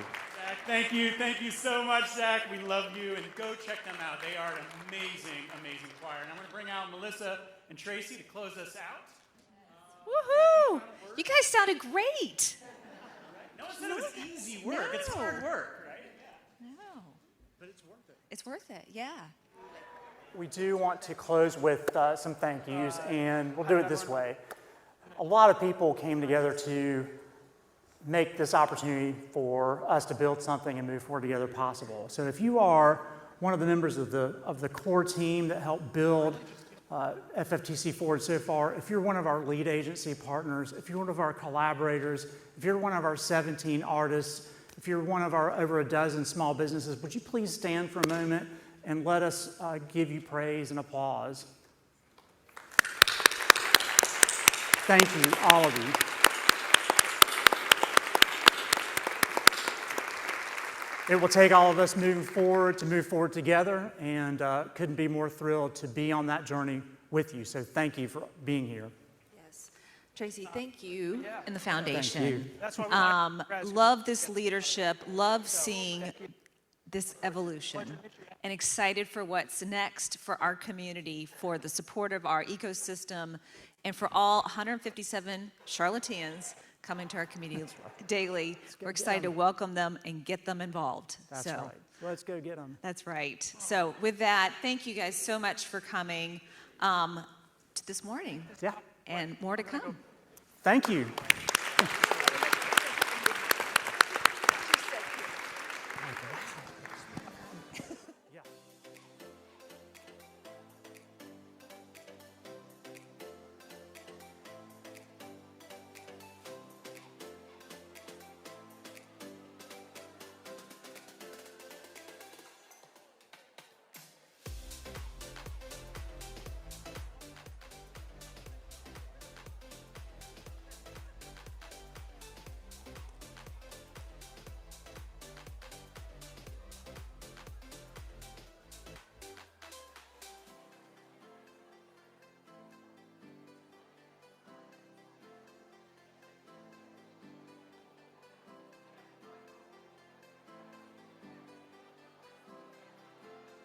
Zach, thank you so much, Zach. We love you, and go check them out. They are an amazing, amazing choir. And I'm going to bring out Melissa and Tracy to close us out. Woohoo! You guys sounded great. No one said it was easy work. It's hard work, right? No. But it's worth it. It's worth it, yeah. We do want to close with some thank yous, and we'll do it this way. A lot of people came together to make this opportunity for us to build something and move forward together possible. So if you are one of the members of the core team that helped build FFTC forward so far, if you're one of our lead agency partners, if you're one of our collaborators, if you're one of our 17 artists, if you're one of our over a dozen small businesses, would you please stand for a moment and let us give you praise and applause. Thank you, all of you. It will take all of us moving forward to move forward together, and couldn't be more thrilled to be on that journey with you. So thank you for being here. Yes. Tracy, thank you and the foundation. Thank you. Love this leadership, love seeing this evolution, and excited for what's next for our community, for the support of our ecosystem, and for all 157 Charlotteans coming to our community daily. We're excited to welcome them and get them involved. That's right. Let's go get them. That's right. So with that, thank you guys so much for coming to this morning. Yeah. And more to come. Thank you.